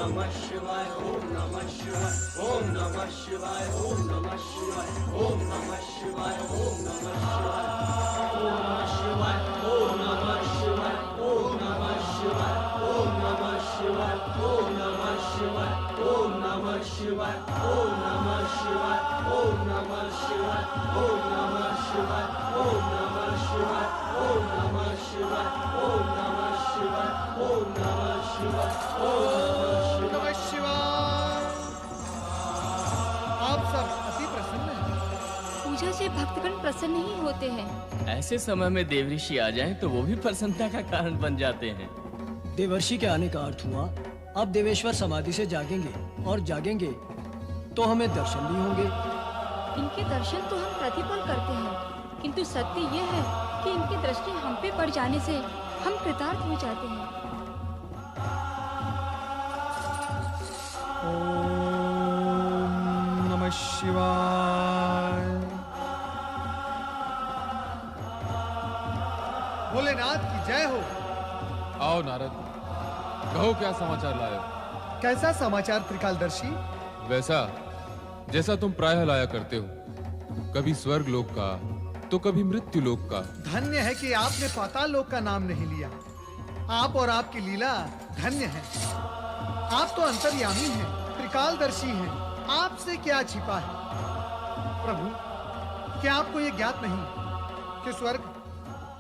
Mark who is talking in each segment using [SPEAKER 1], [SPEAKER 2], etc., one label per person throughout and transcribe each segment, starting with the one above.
[SPEAKER 1] नमः शिवाय, ओम नमः शिवाय, ओम नमः शिवाय, ओम नमः शिवाय, ओम नमः शिवाय, ओम नमः शिवाय, ओम नमः शिवाय, ओम नमः शिवाय, ओम नमः शिवाय, ओम नमः शिवाय, ओम नमः शिवाय, ओम नमः शिवाय, ओम नमः शिवाय, ओम नमः शिवाय, ओम नमः शिवाय, ओम नमः शिवाय, ओम नमः शिवाय, ओम नमः शिवाय, ओम नमः शिवाय।
[SPEAKER 2] आप सब अति प्रसन्न हैं।
[SPEAKER 3] पूजा से भक्तगण प्रसन्न ही होते हैं।
[SPEAKER 4] ऐसे समय में देवऋषि आ जाएं तो वो भी प्रसन्नता का कारण बन जाते हैं।
[SPEAKER 5] देवर्षि के आने का अर्थ हुआ अब देवेश्वर समाधि से जागेंगे, और जागेंगे तो हमें दर्शन भी होंगे।
[SPEAKER 3] इनके दर्शन तो हम प्रतिपल करते हैं, किंतु सत्य यह है कि इनकी दृष्टि हम पे पड़ जाने से हम कृतार्थ हो जाते हैं।
[SPEAKER 2] ओम नमः शिवाय। भोलेनाथ की जय हो।
[SPEAKER 6] आओ नारद, कहो क्या समाचार लाए हो?
[SPEAKER 2] कैसा समाचार त्रिकालदर्शी?
[SPEAKER 6] वैसा जैसा तुम प्रायः लाया करते हो, कभी स्वर्ग लोक का तो कभी मृत्यु लोक का।
[SPEAKER 2] धन्य है कि आपने पाताल लोक का नाम नहीं लिया। आप और आपकी लीला धन्य है। आप तो अंतर्यामी हैं, त्रिकालदर्शी हैं। आपसे क्या छिपा है? प्रभु, क्या आपको ये ज्ञात नहीं कि स्वर्ग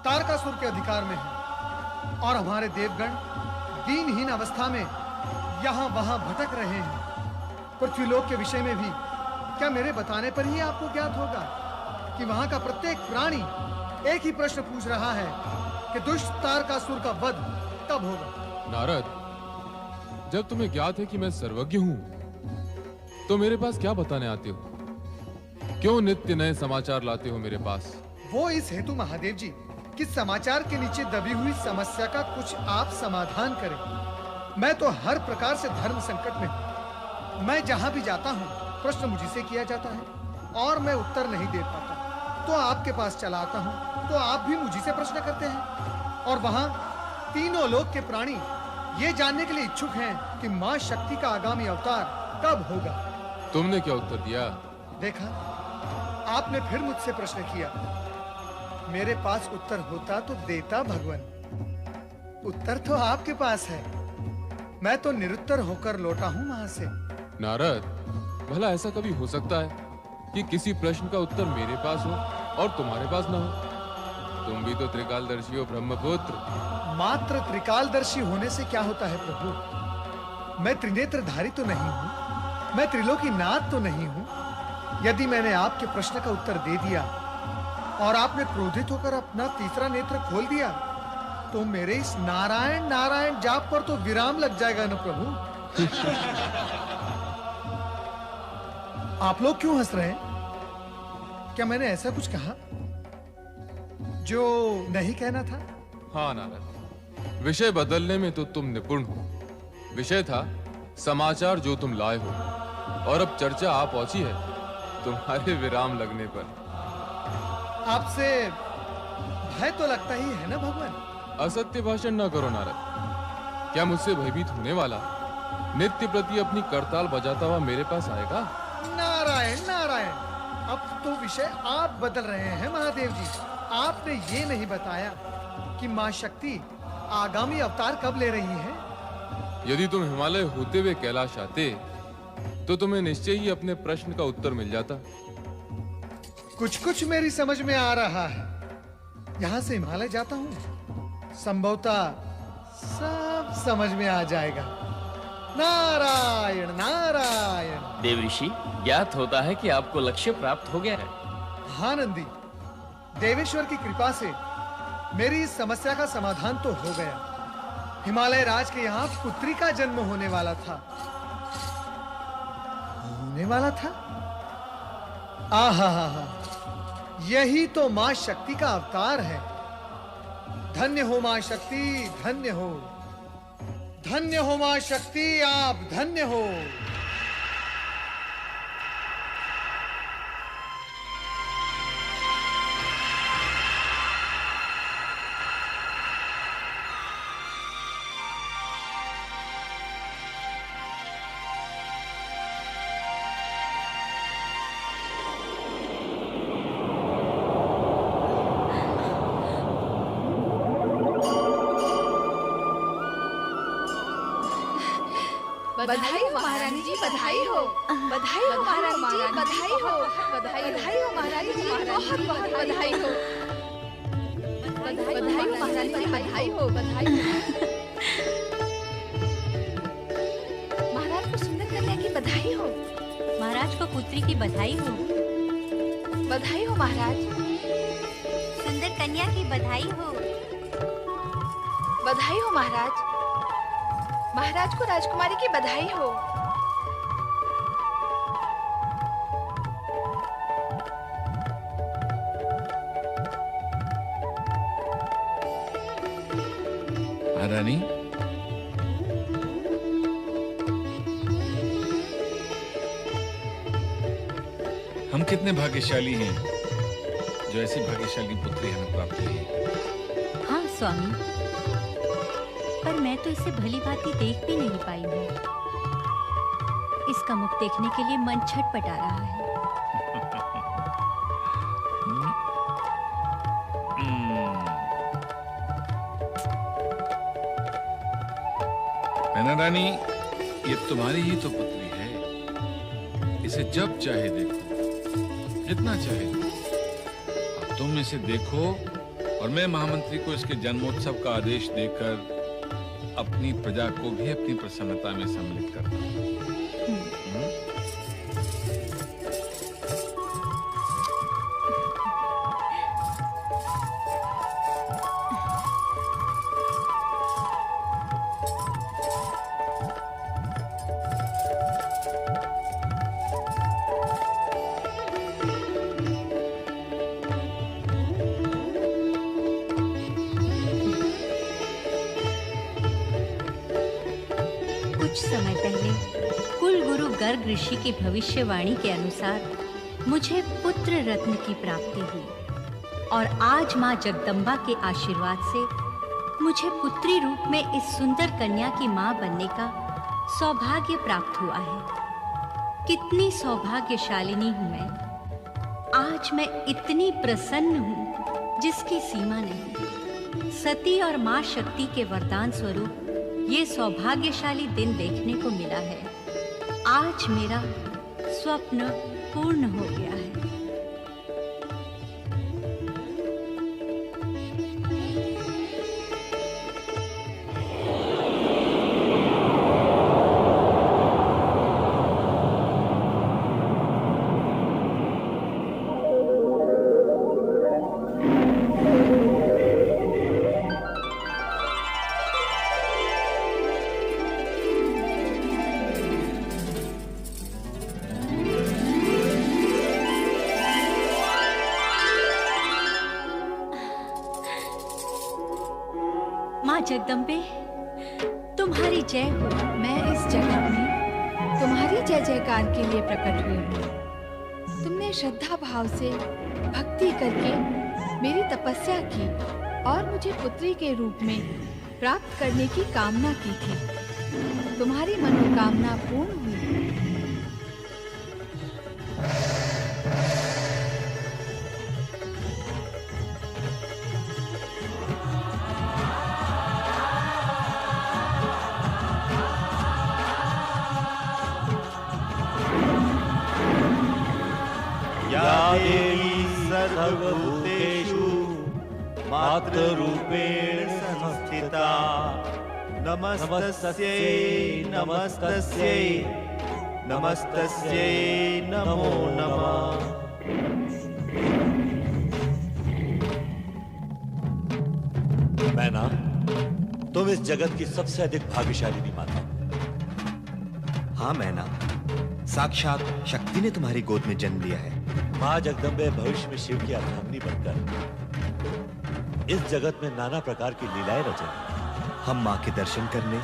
[SPEAKER 2] तारकासुर के अधिकार में है और हमारे देवगण दीनहीन अवस्था में यहाँ वहां भटक रहे हैं? पृथ्वीलोक के विषय में भी क्या मेरे बताने पर ही आपको ज्ञात होगा कि वहां का प्रत्येक प्राणी एक ही प्रश्न पूछ रहा है कि दुष्ट तारकासुर का वध कब होगा?
[SPEAKER 6] नारद, जब तुम्हें ज्ञात है कि मैं सर्वज्ञ हूँ, तो मेरे पास क्या बताने आते हो? क्यों नित्य नए समाचार लाते हो मेरे पास?
[SPEAKER 2] वो इस हेतु महादेव जी कि समाचार के नीचे दबी हुई समस्या का कुछ आप समाधान करें। मैं तो हर प्रकार से धर्म संकट में हूँ। मैं जहां भी जाता हूँ प्रश्न मुझी से किया जाता है और मैं उत्तर नहीं दे पाता, तो आपके पास चला आता हूँ तो आप भी मुझी से प्रश्न करते हैं। और वहां तीनों लोक के प्राणी ये जानने के लिए इच्छुक हैं कि मां शक्ति का आगामी अवतार कब होगा।
[SPEAKER 6] तुमने क्या उत्तर दिया?
[SPEAKER 2] देखा, आपने फिर मुझसे प्रश्न किया। मेरे पास उत्तर होता तो देता भगवान। उत्तर तो आपके पास है। मैं तो निरुत्तर होकर लौटा हूं वहां से।
[SPEAKER 6] नारद, भला ऐसा कभी हो सकता है कि किसी प्रश्न का उत्तर मेरे पास हो और तुम्हारे पास ना हो? तुम भी तो त्रिकालदर्शी हो ब्रह्मपुत्र।
[SPEAKER 2] मात्र त्रिकालदर्शी होने से क्या होता है प्रभु? मैं त्रिनेत्रधारी तो नहीं हूं, मैं त्रिलोकीनाथ तो नहीं हूं। यदि मैंने आपके प्रश्न का उत्तर दे दिया और आपने क्रोधित होकर अपना तीसरा नेत्र खोल दिया, तो मेरे इस नारायण नारायण जाप पर तो विराम लग जाएगा ना प्रभु। आप लोग क्यों हंस रहे हैं? क्या मैंने ऐसा कुछ कहा जो नहीं कहना था?
[SPEAKER 6] हाँ नारद, विषय बदलने में तो तुम निपुण हो। विषय था समाचार जो तुम लाए हो, और अब चर्चा आ पहुंची है तुम्हारे विराम लगने पर।
[SPEAKER 2] आपसे भय तो लगता ही है ना भगवान?
[SPEAKER 6] असत्य भाषण न करो नारद। क्या मुझसे भयभीत होने वाला नित्य प्रति अपनी करताल बजाता हुआ मेरे पास आएगा?
[SPEAKER 2] नारायण नारायण, अब तो विषय आप बदल रहे हैं महादेव जी। आपने ये नहीं बताया कि मां शक्ति आगामी अवतार कब ले रही है।
[SPEAKER 6] यदि तुम हिमालय होते हुए कैलाश आते तो तुम्हें निश्चय ही अपने प्रश्न का उत्तर मिल जाता।
[SPEAKER 2] कुछ कुछ मेरी समझ में आ रहा है। यहां से हिमालय जाता हूं, संभवतः सब समझ में आ जाएगा। नारायण नारायण।
[SPEAKER 4] देवऋषि, ज्ञात होता है कि आपको लक्ष्य प्राप्त हो गया है।
[SPEAKER 2] हाँ नंदी, देवेश्वर की कृपा से मेरी इस समस्या का समाधान तो हो गया। हिमालय राज के यहाँ पुत्री का जन्म होने वाला था। आहा, यही तो मां शक्ति का अवतार है। धन्य हो मां शक्ति, धन्य हो। धन्य हो मां शक्ति, आप धन्य हो।
[SPEAKER 7] बधाई हो महारानी जी, बधाई हो। बधाई हो महारानी जी, बधाई हो। बधाई हो महारानी जी, बहुत बहुत बधाई हो। बधाई हो महारानी जी, बधाई हो। बधाई महाराज को सुंदर कन्या की बधाई हो।
[SPEAKER 8] महाराज को पुत्री की बधाई हो।
[SPEAKER 7] बधाई हो महाराज।
[SPEAKER 8] सुंदर कन्या की बधाई हो।
[SPEAKER 7] बधाई हो महाराज। महाराज को राजकुमारी की बधाई हो।
[SPEAKER 9] महारानी, हम कितने भाग्यशाली हैं जो ऐसी भाग्यशाली पुत्री हमें प्राप्त हुई है।
[SPEAKER 8] हाँ स्वामी, पर मैं तो इसे भली भांति देख भी नहीं पाई हूँ। इसका मुख देखने के लिए मन छटपटा रहा है।
[SPEAKER 9] मैना रानी, ये तुम्हारी ही तो पुत्री है। इसे जब चाहे देखो, जितना चाहे देखो। अब तुम इसे देखो और मैं महामंत्री को इसके जन्मोत्सव का आदेश देकर अपनी प्रजा को भी अपनी प्रसन्नता में सम्मिलित करता हूं।
[SPEAKER 8] समय पहले कुल गुरु गर्ग ऋषि की भविष्यवाणी के अनुसार मुझे पुत्र रत्न की प्राप्ति हुई और आज माँ जगदम्बा के आशीर्वाद से मुझे पुत्री रूप में इस सुंदर कन्या की माँ बनने का सौभाग्य प्राप्त हुआ है। कितनी सौभाग्यशालिनी हूँ मैं। आज मैं इतनी प्रसन्न हूँ जिसकी सीमा नहीं। सती और माँ शक्ति के वरदान स्वरूप ये सौभाग्यशाली दिन देखने को मिला है। आज मेरा स्वप्न पूर्ण हो गया है। जगदम्बे, तुम्हारी जय हो।
[SPEAKER 7] मैं इस जगत में तुम्हारी जय जयकार के लिए प्रकट हुई हूँ। तुमने श्रद्धा भाव से भक्ति करके मेरी तपस्या की और मुझे पुत्री के रूप में प्राप्त करने की कामना की थी। तुम्हारी मनोकामना पूर्ण हुई।
[SPEAKER 10] देवी सर्वभूतेषु मातृरूपेण संस्थिता नमस्तस्यै नमस्तस्यै नमस्तस्यै नमो नमः।
[SPEAKER 11] मैना, तुम इस जगत की सबसे अधिक भाग्यशाली माता।
[SPEAKER 12] हाँ मैना, साक्षात शक्ति ने तुम्हारी गोद में जन्म लिया है।
[SPEAKER 11] माँ जगदम्बे भविष्य में शिव की अर्धांगिनी बनकर इस जगत में नाना प्रकार की लीलाएं रचेंगी।
[SPEAKER 12] हम माँ के दर्शन करने,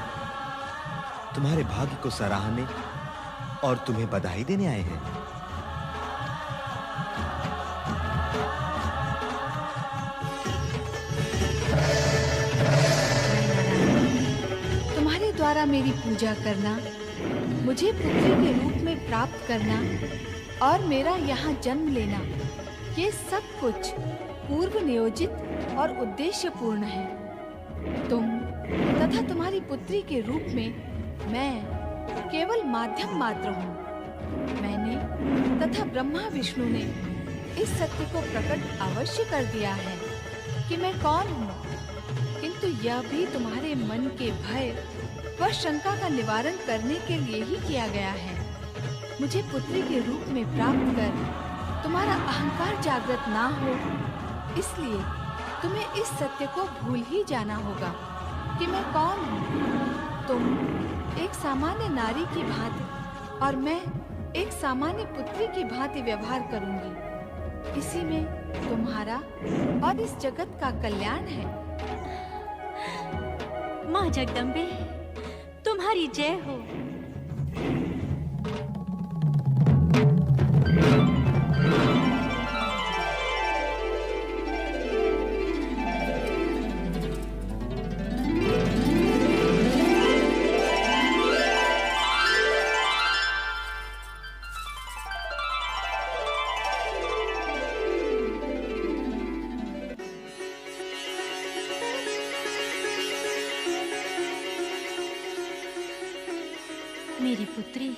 [SPEAKER 12] तुम्हारे भाग्य को सराहने और तुम्हें बधाई देने आए हैं।
[SPEAKER 7] तुम्हारे द्वारा मेरी पूजा करना, मुझे पुत्री के रूप में प्राप्त करना और मेरा यहाँ जन्म लेना, ये सब कुछ पूर्व नियोजित और उद्देश्यपूर्ण है। तुम तथा तुम्हारी पुत्री के रूप में मैं केवल माध्यम मात्र हूँ। मैंने तथा ब्रह्मा विष्णु ने इस सत्य को प्रकट अवश्य कर दिया है कि मैं कौन हूँ, किंतु यह भी तुम्हारे मन के भय व शंका का निवारण करने के लिए ही किया गया है। मुझे पुत्री के रूप में प्राप्त कर तुम्हारा अहंकार जागृत ना हो, इसलिए तुम्हें इस सत्य को भूल ही जाना होगा कि मैं कौन हूँ। तुम एक सामान्य नारी की भांति और मैं एक सामान्य पुत्री की भांति व्यवहार करूंगी। इसी में तुम्हारा और इस जगत का कल्याण है।
[SPEAKER 8] माँ जगदम्बे, तुम्हारी जय हो। मेरी पुत्री,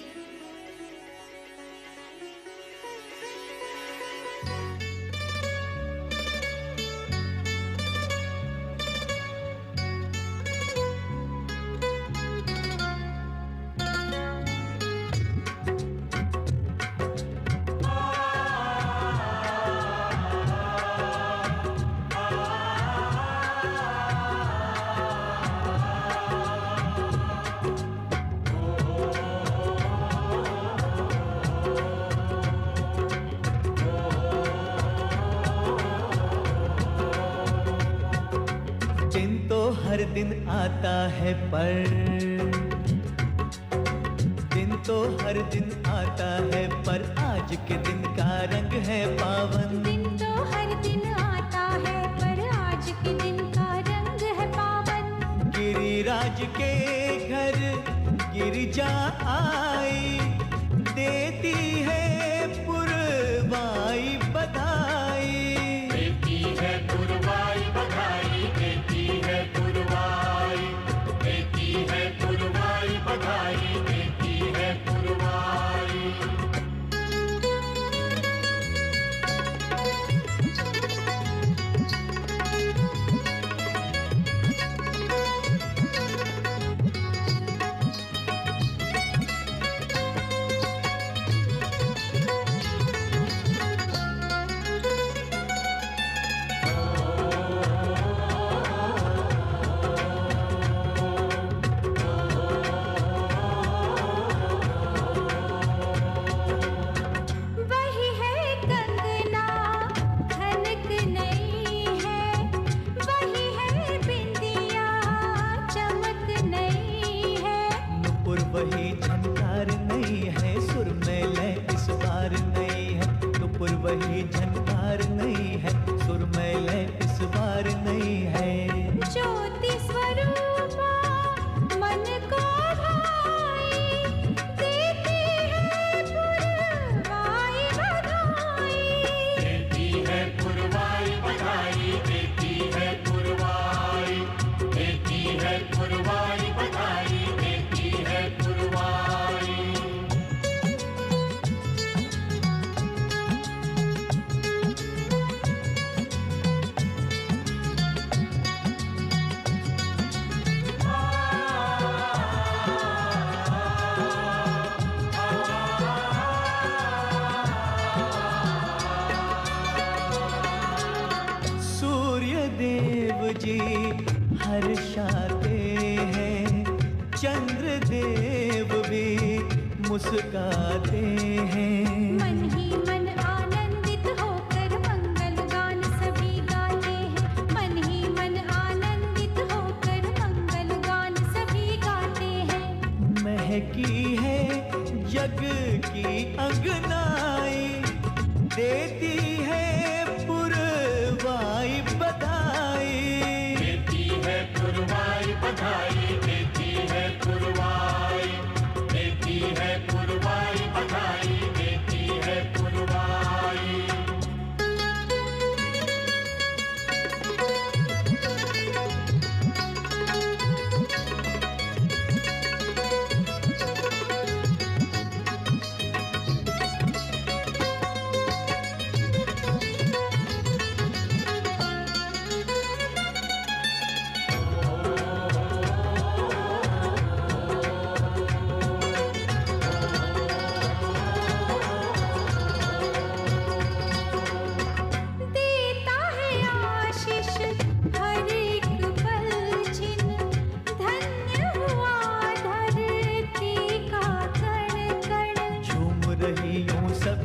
[SPEAKER 10] हर दिन आता है दिन तो हर दिन आता है पर आज के दिन का रंग है पावन।
[SPEAKER 13] दिन तो हर दिन आता है पर आज के दिन का रंग है पावन।
[SPEAKER 10] गिरिराज के घर गिरिजा आई, देती है पुरवाई बधाई।
[SPEAKER 1] देती है पुरवाई बधाई, देती है पुरवाई, देती है पुरवाई बधाई, देती है पुरवाई।
[SPEAKER 10] वही झनकार नहीं है, सुर में लय इस बार नहीं है। नुपुर वही झनकार नहीं है, सुर में लय इस बार नहीं है।
[SPEAKER 13] ज्योति स्वरूपा मन को भाई, देती है पुरवाई बधाई।
[SPEAKER 1] देती है पुरवाई बधाई, देती है पुरवाई, देती है पुरवाई बधाई, देती है पुरवाई।
[SPEAKER 10] सूर्य देव जी हर्षाते हैं, चंद्र देव भी मुस्काते हैं।
[SPEAKER 13] मन ही मन आनंदित होकर मंगल गान सभी गाते हैं। मन ही मन आनंदित होकर मंगल गान सभी गाते हैं।
[SPEAKER 10] महकी है जग की अंगनाई, देती है पुरवाई बधाई।
[SPEAKER 1] देती है पुरवाई बधाई, देती है पुरवाई, देती है पुरवाई बधाई, देती है पुरवाई।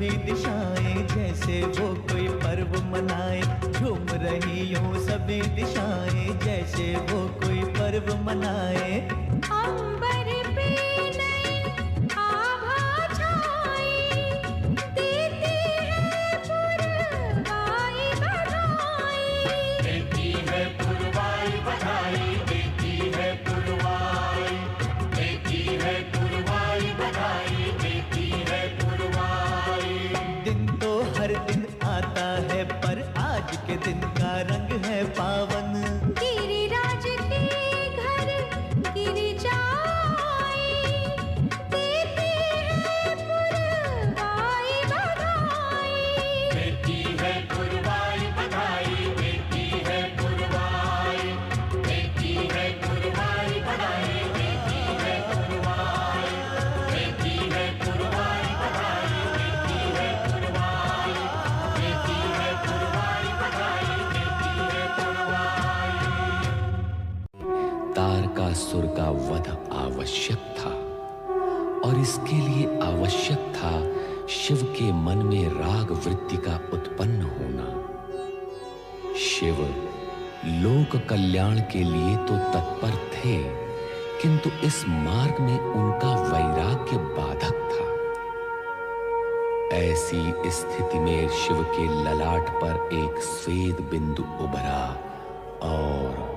[SPEAKER 10] सभी दिशाएं, जैसे वो कोई पर्व मनाए। झूम रही यूं सभी दिशाएं, जैसे वो कोई पर्व मनाए।
[SPEAKER 13] अंबर पे नई आभा छाई, देती है पुरवाई बधाई।
[SPEAKER 1] देती है पुरवाई बधाई, देती है पुरवाई, देती है पुरवाई बधाई, देती है पुरवाई।
[SPEAKER 10] दिन तो हर दिन आता है, पर आज के दिन का रंग है पावन।
[SPEAKER 13] गिरिराज के घर गिरिजा आई, देती है पुरवाई बधाई।
[SPEAKER 1] देती है पुरवाई बधाई, देती है पुरवाई, देती है पुरवाई बधाई, देती है पुरवाई, देती है पुरवाई बधाई, देती है पुरवाई, देती है पुरवाई बधाई, देती है पुरवाई।
[SPEAKER 14] तारकासुर का वध आवश्यक था और इसके लिए आवश्यक था शिव के मन में राग वृत्ति का उत्पन्न होना। शिव लोक कल्याण के लिए तो तत्पर थे, किंतु इस मार्ग में उनका वैराग्य बाधक था। ऐसी स्थिति में शिव के ललाट पर एक स्वेद बिंदु उभरा और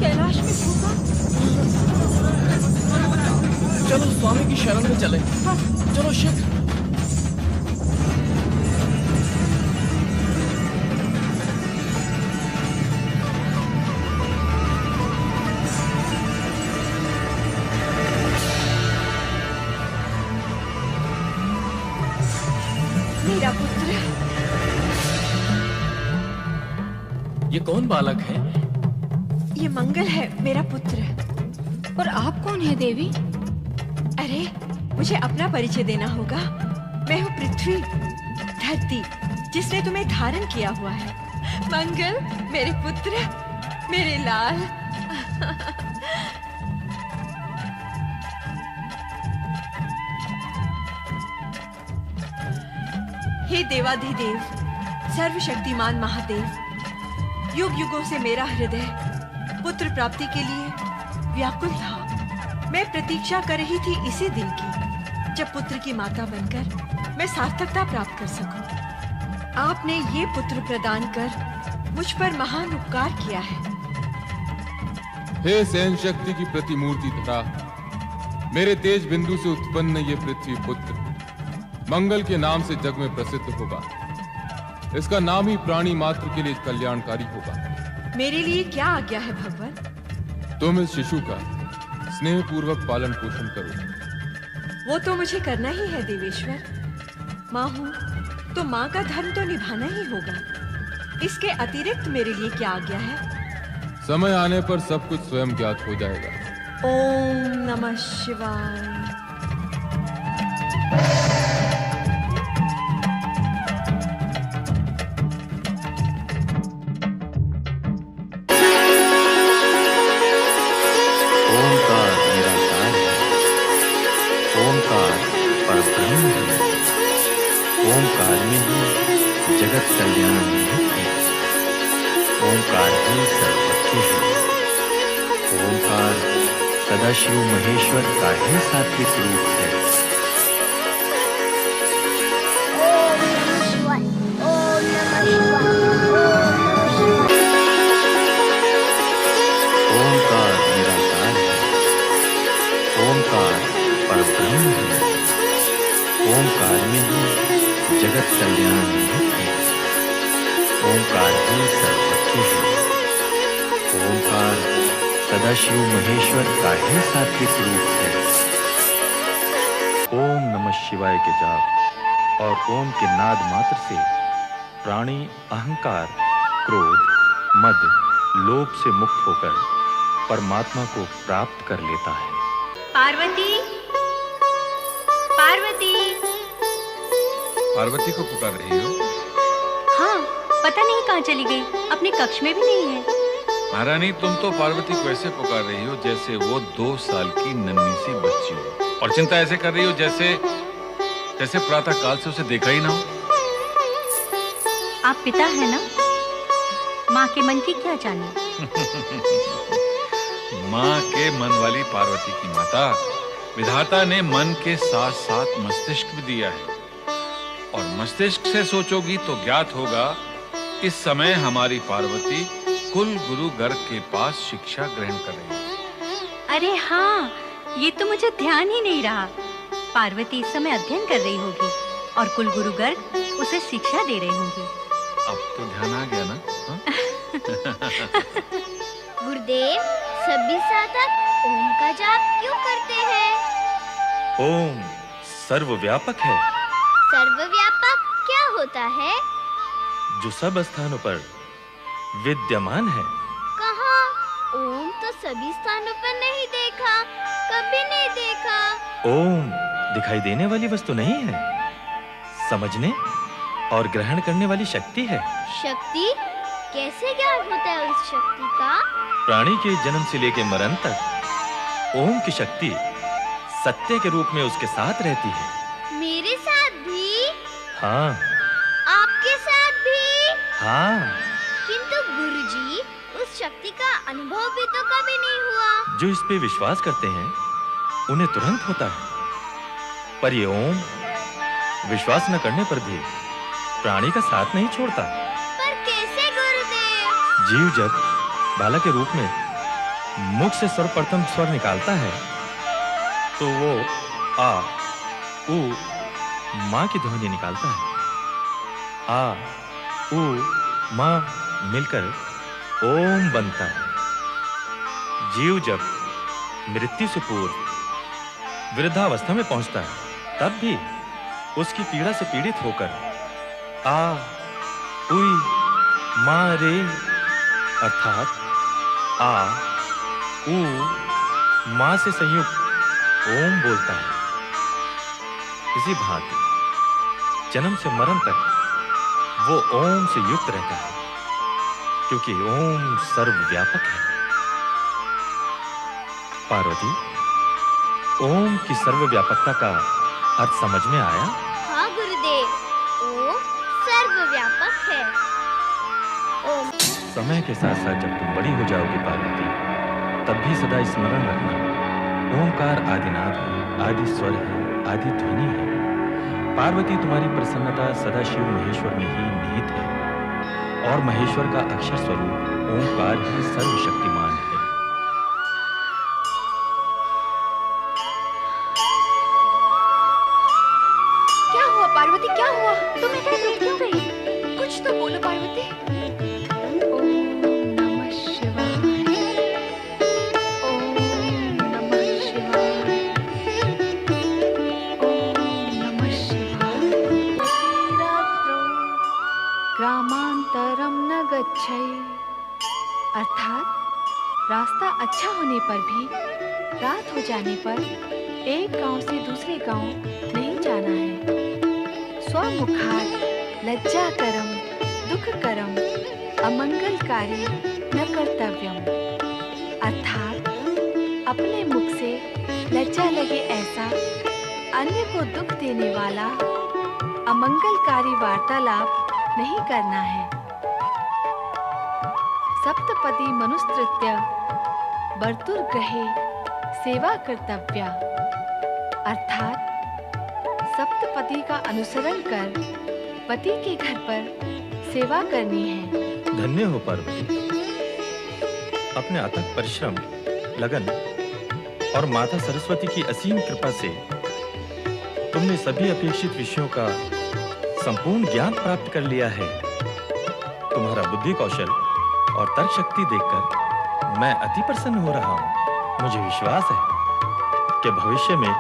[SPEAKER 3] कैलाश में भूखा।
[SPEAKER 4] चलो स्वामी की शरण में चले। चलो शिव।
[SPEAKER 7] मेरा पुत्र।
[SPEAKER 4] ये कौन बालक है?
[SPEAKER 7] ये मंगल है, मेरा पुत्र।
[SPEAKER 3] और आप कौन है देवी?
[SPEAKER 7] अरे, मुझे अपना परिचय देना होगा। मैं हूँ पृथ्वी, धरती, जिसने तुम्हें धारण किया हुआ है। मंगल, मेरे पुत्र, मेरे लाल। हे देवाधिदेव, सर्वशक्तिमान महादेव, युग युगों से मेरा हृदय पुत्र प्राप्ति के लिए व्याकुल था। मैं प्रतीक्षा कर रही थी इसी दिन की, जब पुत्र की माता बनकर मैं सार्थकता प्राप्त कर सकूं। आपने ये पुत्र प्रदान कर मुझ पर महान उपकार किया है।
[SPEAKER 6] हे सहन शक्ति की प्रतिमूर्ति धरा, मेरे तेज बिंदु से उत्पन्न ये पृथ्वी पुत्र मंगल के नाम से जग में प्रसिद्ध होगा। इसका नाम ही प्राणी मात्र के लिए कल्याणकारी होगा।
[SPEAKER 7] मेरे लिए क्या आज्ञा है भगवान?
[SPEAKER 6] तुम इस शिशु का स्नेह पूर्वक पालन पोषण करो।
[SPEAKER 7] वो तो मुझे करना ही है देवेश्वर। माँ हूँ तो माँ का धर्म तो निभाना ही होगा। इसके अतिरिक्त मेरे लिए क्या आज्ञा है?
[SPEAKER 6] समय आने पर सब कुछ स्वयं ज्ञात हो जाएगा।
[SPEAKER 7] ओम नमः शिवाय।
[SPEAKER 14] ओंकार निराकार है, ओंकार परब्रह्म है, ओंकार में ही जगत कल्याण निहित है, ओंकार ही सर्वज्ञ है, ओंकार सदाशिव महेश्वर का ही सात्विक रूप है। ओंकार निराकार है, ओंकार परब्रह्म है, ओंकार में ही जगत कल्याण निहित है, ओंकार ही सर्वज्ञ है, ओंकार सदाशिव महेश्वर का ही सात्विक रूप है। ओम नमः शिवाय के जाप और ओम के नाद मात्र से प्राणी अहंकार, क्रोध, मद, लोभ से मुक्त होकर
[SPEAKER 12] परमात्मा को प्राप्त कर लेता है।
[SPEAKER 8] पार्वती, पार्वती।
[SPEAKER 9] पार्वती को पुकार रही हो?
[SPEAKER 8] हाँ, पता नहीं कहाँ चली गई, अपने कक्ष में भी नहीं है।
[SPEAKER 9] महारानी, तुम तो पार्वती को ऐसे पुकार रही हो जैसे वो 2 साल की नन्ही सी बच्ची हो, और चिंता ऐसे कर रही हो जैसे प्रातः काल से उसे देखा ही ना हो।
[SPEAKER 8] आप पिता है ना, माँ के मन की क्या जाने।
[SPEAKER 9] माँ के मन वाली पार्वती की माता, विधाता ने मन के साथ साथ मस्तिष्क भी दिया है, और मस्तिष्क से सोचोगी तो ज्ञात होगा इस समय हमारी पार्वती कुल गुरु गर्ग के पास शिक्षा ग्रहण कर रही है।
[SPEAKER 8] अरे हाँ, ये तो मुझे ध्यान ही नहीं रहा। पार्वती इस समय अध्ययन कर रही होगी और कुल गुरु गर्ग उसे शिक्षा दे रहे होंगे।
[SPEAKER 9] अब तो ध्यान आ गया ना?
[SPEAKER 15] गुरुदेव, सभी साधक ओम का जाप क्यों करते हैं?
[SPEAKER 12] ओम सर्वव्यापक है।
[SPEAKER 15] सर्वव्यापक क्या होता है?
[SPEAKER 12] जो सब स्थानों पर विद्यमान है।
[SPEAKER 15] कहाँ? ओम तो सभी स्थानों पर नहीं देखा, कभी नहीं देखा।
[SPEAKER 12] ओम दिखाई देने वाली वस्तु नहीं है, समझने और ग्रहण करने वाली शक्ति है।
[SPEAKER 15] शक्ति? कैसे ज्ञान होता है उस शक्ति का?
[SPEAKER 12] प्राणी के जन्म से लेकर मरण तक ओम की शक्ति सत्य के रूप में उसके साथ रहती है।
[SPEAKER 15] मेरे साथ भी?
[SPEAKER 12] हाँ।
[SPEAKER 15] आपके साथ भी?
[SPEAKER 12] हाँ।
[SPEAKER 15] किंतु गुरुजी, उस शक्ति का अनुभव भी तो कभी नहीं हुआ।
[SPEAKER 12] जो इस पे विश्वास करते हैं उन्हें तुरंत होता है, पर ये ओम विश्वास न करने पर भी प्राणी का साथ नहीं छोड़ता।
[SPEAKER 15] पर कैसे गुरुदेव?
[SPEAKER 12] जीव जब बालक के रूप में मुख से सर्वप्रथम स्वर निकालता है तो वो आ उ माँ की ध्वनि निकालता है। आ उ माँ मिलकर ओम बनता है। जीव जब मृत्यु से पूर्व वृद्धावस्था में पहुंचता है तब भी उसकी पीड़ा से पीड़ित होकर आ उई मा रे अर्थात आ उ माँ से संयुक्त ओम बोलता है। इसी भांति जन्म से मरण तक वो ओम से युक्त रहता है, क्योंकि ओम सर्वव्यापक है। पार्वती, ओम की सर्वव्यापकता का अर्थ समझ में आया?
[SPEAKER 15] हाँ गुरुदेव, ओम सर्वव्यापक है। ओम।
[SPEAKER 12] समय के साथ साथ जब तुम बड़ी हो जाओगी पार्वती, तब भी सदा स्मरण रखना, ओंकार आदिनाद है, आदि स्वर है, आदि ध्वनि है। पार्वती, तुम्हारी प्रसन्नता सदा शिव महेश्वर में ही निहित है, और महेश्वर का अक्षर स्वरूप ओंकार ही सर्वशक्तिमान है।
[SPEAKER 7] क्या हुआ पार्वती, क्या हुआ? तुम इधर रुक क्यों गई? कुछ तो बोलो पार्वती। ग्रामांतरम न गच्छै, अर्थात रास्ता अच्छा होने पर भी रात हो जाने पर एक गांव से दूसरे गांव नहीं जाना है। स्वमुखात् लज्जाकरम दुःखकरम अमंगलकारी न कर्तव्यम, अर्थात अपने मुख से लज्जा लगे ऐसा अन्य को दुख देने वाला अमंगलकारी वार्तालाप नहीं करना है। सप्तपदी मनुस्तृत्य बर्तुर्ग्रहे सेवा कर्तव्या, अर्थात सप्तपदी का अनुसरण कर पति के घर पर सेवा करनी है।
[SPEAKER 12] धन्य हो पार्वती, अपने अथक परिश्रम, लगन और माता सरस्वती की असीम कृपा से तुमने सभी अपेक्षित विषयों का संपूर्ण ज्ञान प्राप्त कर लिया है। तुम्हारा बुद्धि कौशल और तर्क शक्ति देखकर मैं अति प्रसन्न हो रहा हूँ। मुझे विश्वास है कि भविष्य में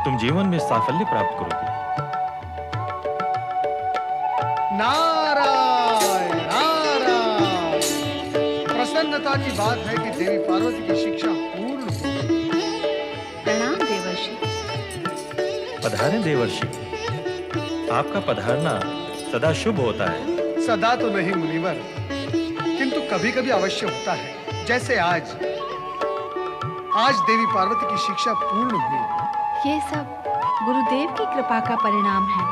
[SPEAKER 12] तुम जीवन में साफल्य प्राप्त करोगे।
[SPEAKER 2] नारायण नारायण। प्रश्न प्रसन्नता की बात है कि देवी पार्वती की शिक्षा पूर्ण हुई।
[SPEAKER 8] प्रणाम देवर्षि।
[SPEAKER 12] पधारें देवर्षि। आपका पधारना सदा शुभ होता है।
[SPEAKER 2] सदा तो नहीं मुनिवर, किंतु कभी कभी अवश्य होता है। जैसे आज देवी पार्वती की शिक्षा पूर्ण हुई।
[SPEAKER 7] ये सब गुरुदेव की कृपा का परिणाम है।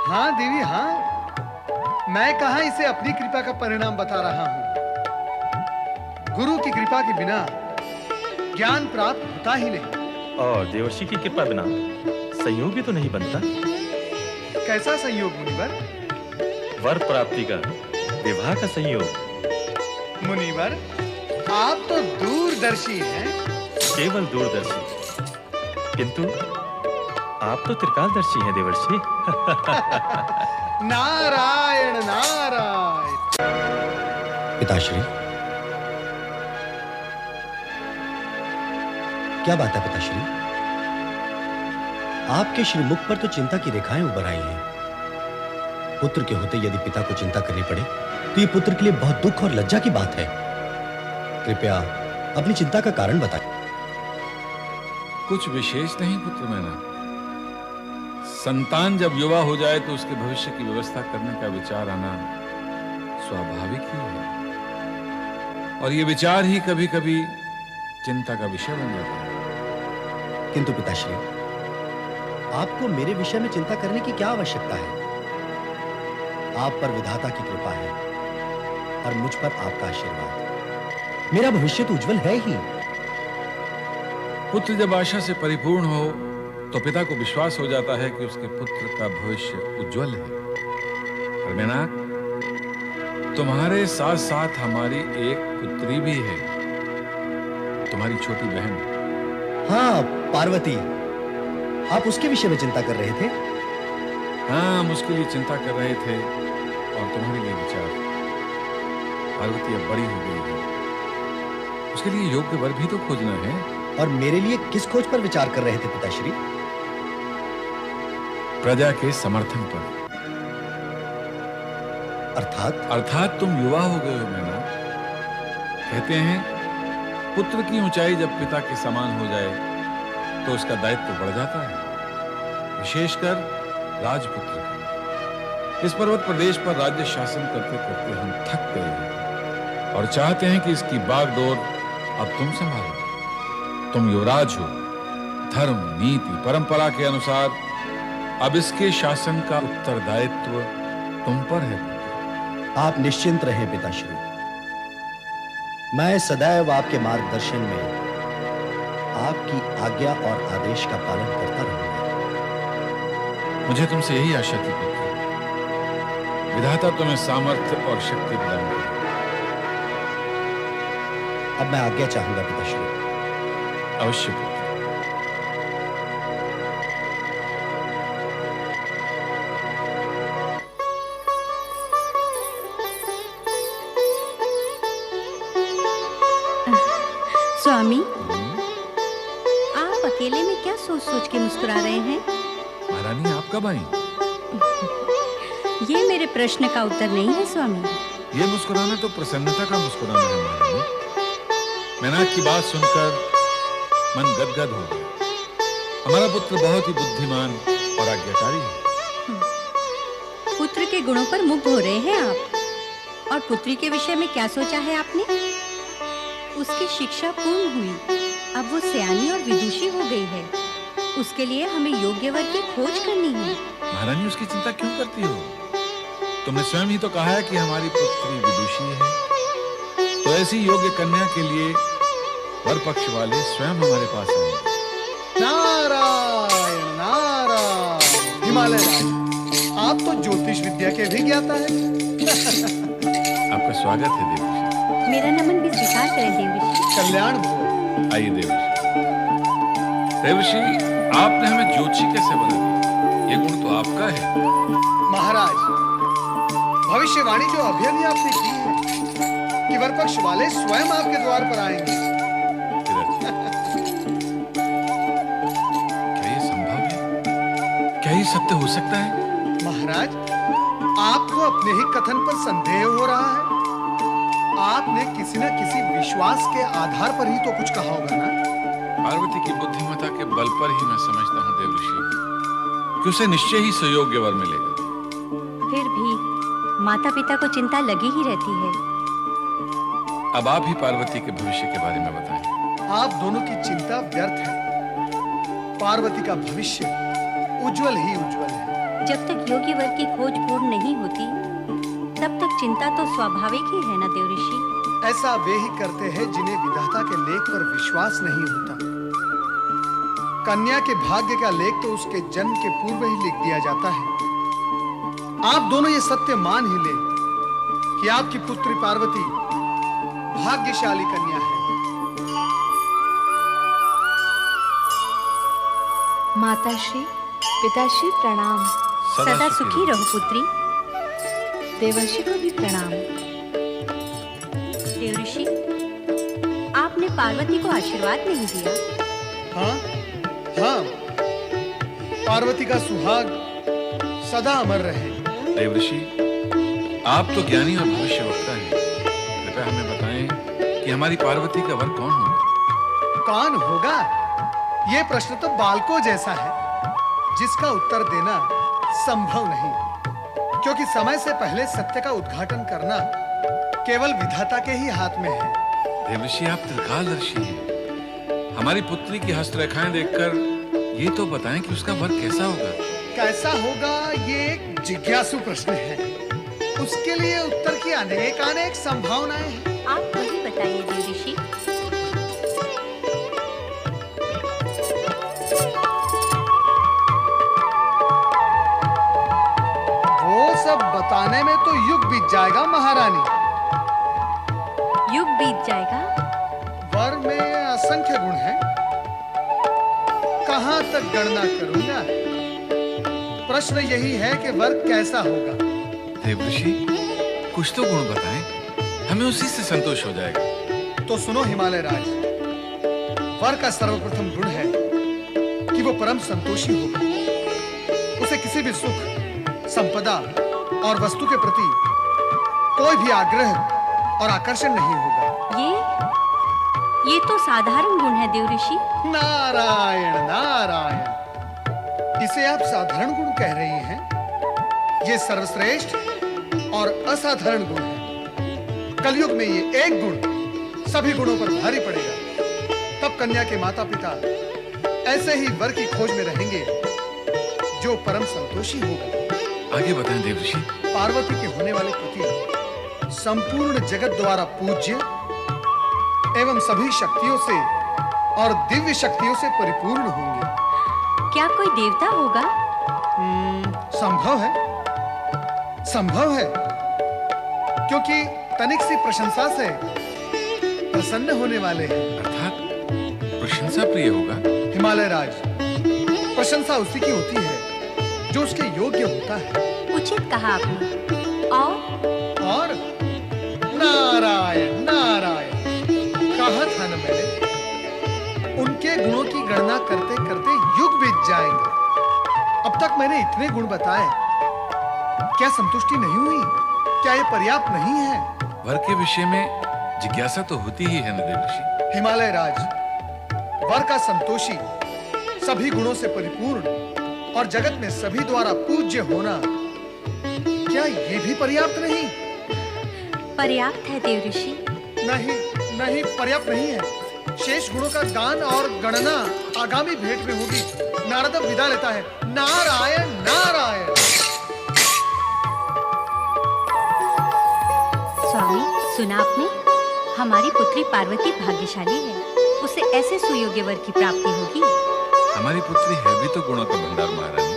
[SPEAKER 2] हाँ देवी, हाँ, मैं कहाँ इसे अपनी कृपा का परिणाम बता रहा हूँ। गुरु की कृपा के बिना ज्ञान प्राप्त होता ही नहीं।
[SPEAKER 12] और देवर्षि की कृपा बिना संयोग भी तो नहीं बनता।
[SPEAKER 2] कैसा संयोग मुनिवर?
[SPEAKER 12] वर प्राप्ति का, विवाह का संयोग।
[SPEAKER 2] मुनिवर, आप तो दूरदर्शी हैं।
[SPEAKER 12] केवल दूरदर्शी, किंतु आप तो त्रिकालदर्शी हैं देवर्षि।
[SPEAKER 2] नारायण नारायण।
[SPEAKER 16] पिताश्री, क्या बात है पिताश्री? आपके श्रीमुख पर तो चिंता की रेखाएं उभर आई हैं। पुत्र के होते यदि पिता को चिंता करनी पड़े तो ये पुत्र के लिए बहुत दुख और लज्जा की बात है। कृपया अपनी चिंता का कारण बताएं।
[SPEAKER 9] कुछ विशेष नहीं पुत्र मैना। संतान जब युवा हो जाए तो उसके भविष्य की व्यवस्था करने का विचार आना स्वाभाविक ही है, और ये विचार ही कभी कभी चिंता का विषय बन जाता है।
[SPEAKER 16] किंतु पिताश्री, आपको मेरे विषय में चिंता करने की क्या आवश्यकता है? आप पर विधाता की कृपा है और मुझ पर आपका आशीर्वाद। मेरा भविष्य तो उज्जवल है ही।
[SPEAKER 9] पुत्र जब आशा से परिपूर्ण हो तो पिता को विश्वास हो जाता है कि उसके पुत्र का भविष्य उज्जवल है। और मेनाक, तुम्हारे साथ साथ हमारी एक पुत्री भी है, तुम्हारी छोटी बहन।
[SPEAKER 16] हाँ, पार्वती। आप उसके विषय में चिंता कर रहे थे?
[SPEAKER 9] हाँ, हम उसके लिए चिंता कर रहे थे और तुम्हारे लिए विचार। पार्वती अब बड़ी हो गई है, उसके लिए योग्य वर भी तो खोजना है।
[SPEAKER 16] और मेरे लिए किस खोज पर विचार कर रहे थे पिताश्री?
[SPEAKER 9] प्रजा के समर्थन पर। अर्थात तुम युवा हो गए हो मैना। कहते हैं पुत्र की ऊंचाई जब पिता के समान हो जाए तो उसका दायित्व बढ़ जाता है, विशेषकर राजपुत्र का। इस पर्वत प्रदेश पर राज्य शासन करते करते हम थक गए हैं और चाहते हैं कि इसकी बागडोर अब तुम संभालो। तुम युवराज हो, धर्म, नीति, परंपरा के अनुसार अब इसके शासन का उत्तरदायित्व तुम पर है।
[SPEAKER 16] आप निश्चिंत रहें पिताश्री, मैं सदैव आपके मार्गदर्शन में आपकी आज्ञा और आदेश का पालन करता रहूंगा।
[SPEAKER 9] मुझे तुमसे यही आशा थी पुत्र। विधाता तुम्हें सामर्थ्य और शक्ति प्रदान करे।
[SPEAKER 16] अब मैं आज्ञा चाहूंगा पिताश्री।
[SPEAKER 9] अवश्य पुत्र।
[SPEAKER 8] स्वामी, आप अकेले में क्या सोच सोच के मुस्कुरा रहे हैं?
[SPEAKER 9] महारानी, आप कब आई?
[SPEAKER 8] ये मेरे प्रश्न का उत्तर नहीं है स्वामी।
[SPEAKER 9] ये मुस्कुराना तो प्रसन्नता का मुस्कुराना है महारानी। मेनाक की बात सुनकर मन गदगद हो गया। हमारा पुत्र बहुत ही बुद्धिमान और आज्ञाकारी है।
[SPEAKER 8] पुत्र के गुणों पर मुग्ध हो रहे हैं आप, और पुत्री के विषय में क्या सोचा है आपने? उसकी शिक्षा पूर्ण हुई, अब वो सयानी और विदुषी हो गई है। उसके लिए हमें योग्य वर की खोज करनी है।
[SPEAKER 9] महारानी, उसकी चिंता क्यों करती हो? तुमने स्वयं ही तो कहा है कि हमारी पुत्री विदुषी है, तो ऐसी योग्य कन्या के लिए वर पक्ष वाले स्वयं हमारे पास आए।
[SPEAKER 2] नारायण नारायण। हिमालय राज, आप तो ज्योतिष विद्या के भी ज्ञाता है।
[SPEAKER 9] आपका स्वागत है देवर्षि।
[SPEAKER 8] मेरा नमन भी स्वीकार करें देवर्षि।
[SPEAKER 2] कल्याण भो।
[SPEAKER 9] आइए देवर्षि। देवर्षि, आपने हमें ज्योतिषी कैसे बना दिया? ये गुण तो आपका है।
[SPEAKER 2] महाराज, भविष्यवाणी जो अभी अभी आपने की है कि वरपक्ष वाले स्वयं आपके द्वार पर आएंगे।
[SPEAKER 9] क्या ये संभव है? क्या ये सत्य हो सकता है?
[SPEAKER 2] महाराज, आपको अपने ही कथन पर संदेह हो रहा है? आपने किसी न किसी विश्वास के आधार पर ही तो कुछ कहा होगा ना?
[SPEAKER 9] पार्वती की बुद्धिमत्ता के बल पर ही मैं समझता हूँ देवऋषि कि उसे निश्चय ही सुयोग्य वर मिलेगा।
[SPEAKER 8] फिर भी माता पिता को चिंता लगी ही रहती है।
[SPEAKER 9] अब आप ही पार्वती के भविष्य के बारे में बताएं।
[SPEAKER 2] आप दोनों की चिंता व्यर्थ है। पार्वती का भविष्य उज्जवल ही उज्जवल है।
[SPEAKER 8] जब तक योग्य वर की खोज पूर्ण नहीं होती तब तक चिंता तो स्वाभाविक ही है ना देवऋषि।
[SPEAKER 2] ऐसा वे ही करते हैं जिन्हें विधाता के लेख पर विश्वास नहीं होता। कन्या के भाग्य का लेख तो उसके जन्म के पूर्व ही लिख दिया जाता है। आप दोनों ये सत्य मान ही ले कि आपकी पुत्री पार्वती भाग्यशाली कन्या है।
[SPEAKER 7] माताश्री, पिताश्री प्रणाम।
[SPEAKER 8] सदा सुखी रहो पुत्री।
[SPEAKER 7] देवर्षि को भी प्रणाम।
[SPEAKER 8] देवऋषि, आपने पार्वती को आशीर्वाद नहीं दिया।
[SPEAKER 2] हाँ, हाँ, पार्वती का सुहाग सदा अमर रहे।
[SPEAKER 9] देवऋषि, आप तो ज्ञानी और भविष्यवक्ता हैं। कृपया हमें बताएं कि हमारी पार्वती का वर कौन होगा?
[SPEAKER 2] कौन होगा? ये प्रश्न तो बालकों जैसा है जिसका उत्तर देना संभव नहीं, क्योंकि समय से पहले सत्य का उद्घाटन करना केवल विधाता के ही हाथ में है।
[SPEAKER 9] देवऋषि, आप त्रिकालदर्शी हैं। हमारी पुत्री की हस्तरेखाएं देखकर ये तो बताएं कि उसका वर कैसा होगा।
[SPEAKER 2] कैसा होगा ये एक जिज्ञासु प्रश्न है। उसके लिए उत्तर की अनेक संभावनाएं हैं।
[SPEAKER 8] आप वही बताइए देवऋषि।
[SPEAKER 2] वो सब बताने में तो युग बीत जाएगा महारानी।
[SPEAKER 8] युग बीत जाएगा?
[SPEAKER 2] वर में असंख्य गुण हैं। कहां तक गणना करूंगा? प्रश्न यही है कि वर कैसा होगा।
[SPEAKER 9] देवऋषि, कुछ तो गुण बताएं, हमें उसी से संतोष हो जाएगा।
[SPEAKER 2] तो सुनो हिमालय राज, वर का सर्वप्रथम गुण है कि वो परम संतोषी होगा। उसे किसी भी सुख, संपदा और वस्तु के प्रति कोई भी आग्रह और आकर्षण नहीं होगा।
[SPEAKER 8] ये तो साधारण गुण है देवऋषि।
[SPEAKER 2] नारायण नारायण, इसे आप साधारण गुण कह रही हैं? ये सर्वश्रेष्ठ और असाधारण गुण है। कलयुग में ये एक गुण सभी गुणों पर भारी पड़ेगा। तब कन्या के माता पिता ऐसे ही वर की खोज में रहेंगे जो परम संतोषी होगा।
[SPEAKER 9] आगे बताएं देवऋषि।
[SPEAKER 2] पार्वती के होने वाले पति संपूर्ण जगत द्वारा पूज्य एवं सभी शक्तियों से और दिव्य शक्तियों से परिपूर्ण होंगे।
[SPEAKER 8] क्या कोई देवता होगा?
[SPEAKER 2] संभव है, संभव है, क्योंकि तनिक सी प्रशंसा से प्रसन्न होने वाले हैं।
[SPEAKER 9] अर्थात प्रशंसा प्रिय होगा।
[SPEAKER 2] हिमालय राज, प्रशंसा उसी की होती है जो उसके योग्य होता है।
[SPEAKER 8] उचित कहा आपने।
[SPEAKER 2] और नारायण नारायण, कहा था ना मैंने, उनके गुणों की गणना करते करते युग बीत जाएंगे। अब तक मैंने इतने गुण बताए, क्या संतुष्टि नहीं हुई? क्या ये पर्याप्त नहीं है?
[SPEAKER 9] वर के विषय में जिज्ञासा तो होती ही है ना देवऋषि।
[SPEAKER 2] हिमालय राज, वर का संतोषी, सभी गुणों से परिपूर्ण और जगत में सभी द्वारा पूज्य होना, क्या ये भी पर्याप्त नहीं?
[SPEAKER 8] पर्याप्त है देवऋषि।
[SPEAKER 2] नहीं नहीं, पर्याप्त नहीं है। शेष गुणों का गान और गणना आगामी भेंट में होगी। नारद विदा लेता है। नारायण नारायण।
[SPEAKER 8] स्वामी, सुना आपने? हमारी पुत्री पार्वती भाग्यशाली है। उसे ऐसे सुयोग्य वर की प्राप्ति होगी।
[SPEAKER 9] हमारी पुत्री है भी तो गुणों का भंडार महारानी।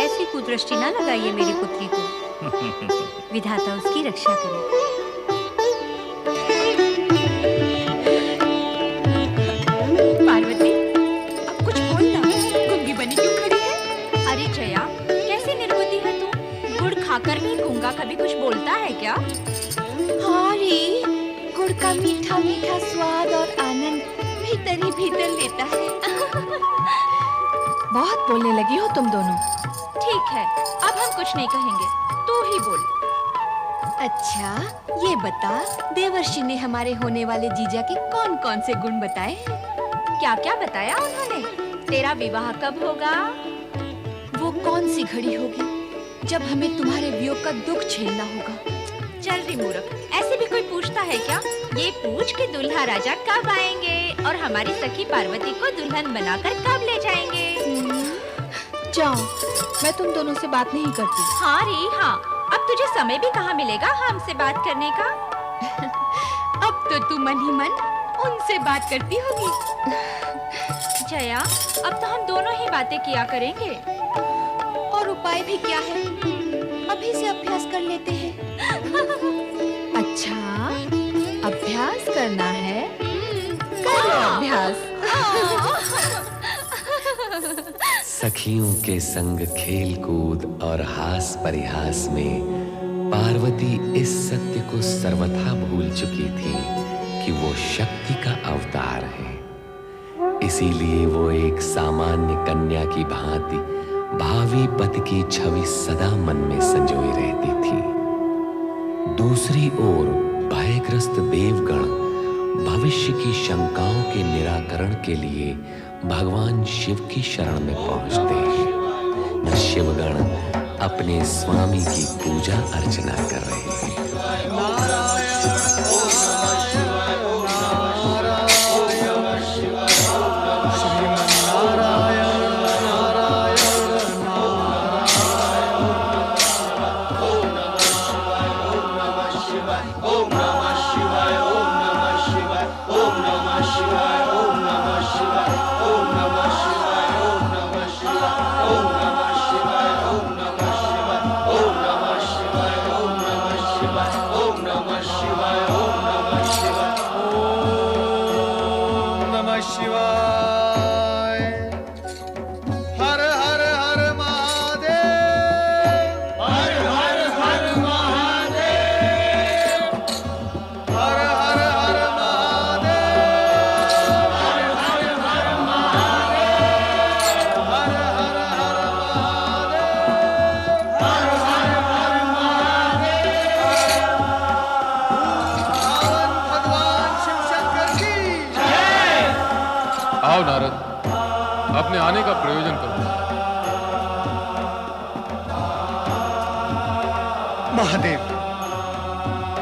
[SPEAKER 8] ऐसी कुदृष्टि न लगाइए मेरी पुत्री को। विधाता उसकी रक्षा करे।
[SPEAKER 7] पार्वती, अब कुछ बोल ना, गूंगी बनी क्यों खड़ी है?
[SPEAKER 3] अरे जया, कैसी निर्बुद्धि है तू? गुड़ खाकर भी गूंगा कभी कुछ बोलता है क्या?
[SPEAKER 7] हाँ रे, गुड़ का मीठा मीठा स्वाद और आनंद भीतर ही भीतर लेता है। बहुत बोलने लगी हो तुम दोनों।
[SPEAKER 3] ठीक है, अब हम कुछ नहीं कहेंगे, तू ही बोल।
[SPEAKER 7] अच्छा, ये बता, देवर्षि ने हमारे होने वाले जीजा के कौन-कौन से गुण बताए हैं?
[SPEAKER 8] क्या-क्या बताया उन्होंने? तेरा विवाह कब होगा?
[SPEAKER 7] वो कौन सी घड़ी होगी जब हमें तुम्हारे वियोग का दुख झेलना होगा?
[SPEAKER 8] चल रे मूर्ख, ऐसे भी कोई पूछता है क्या? ये पूछ के दुल्हा राजा कब आएंगे और हमारी सखी पार्वती को दुल्हन बनाकर कब ले जाएंगे?
[SPEAKER 7] जाओ, मैं तुम दोनों से बात नहीं करती।
[SPEAKER 8] हाँ रे हाँ, अब तुझे समय भी कहाँ मिलेगा हमसे बात करने का?
[SPEAKER 7] अब तो तू मन ही मन उनसे बात करती होगी।
[SPEAKER 8] जया, अब तो हम दोनों ही बातें किया करेंगे।
[SPEAKER 7] और उपाय भी क्या है? अभी से अभ्यास कर लेते हैं। अच्छा, अभ्यास करना है? कर लो अभ्यास।
[SPEAKER 14] सखियों के संग खेल कूद और हास परिहास में पार्वती इस सत्य को सर्वथा भूल चुकी थी कि वो शक्ति का अवतार है। इसीलिए वो एक सामान्य कन्या की भांति भावी पति की छवि सदा मन में संजोई रहती थी। दूसरी ओर भयग्रस्त देवगण भविष्य की शंकाओं के निराकरण के लिए भगवान शिव की शरण में पहुंचते हैं। शिवगण अपने स्वामी की पूजा अर्चना कर रहे हैं।
[SPEAKER 6] आओ नारद, अपने आने का प्रयोजन करो।
[SPEAKER 2] महादेव,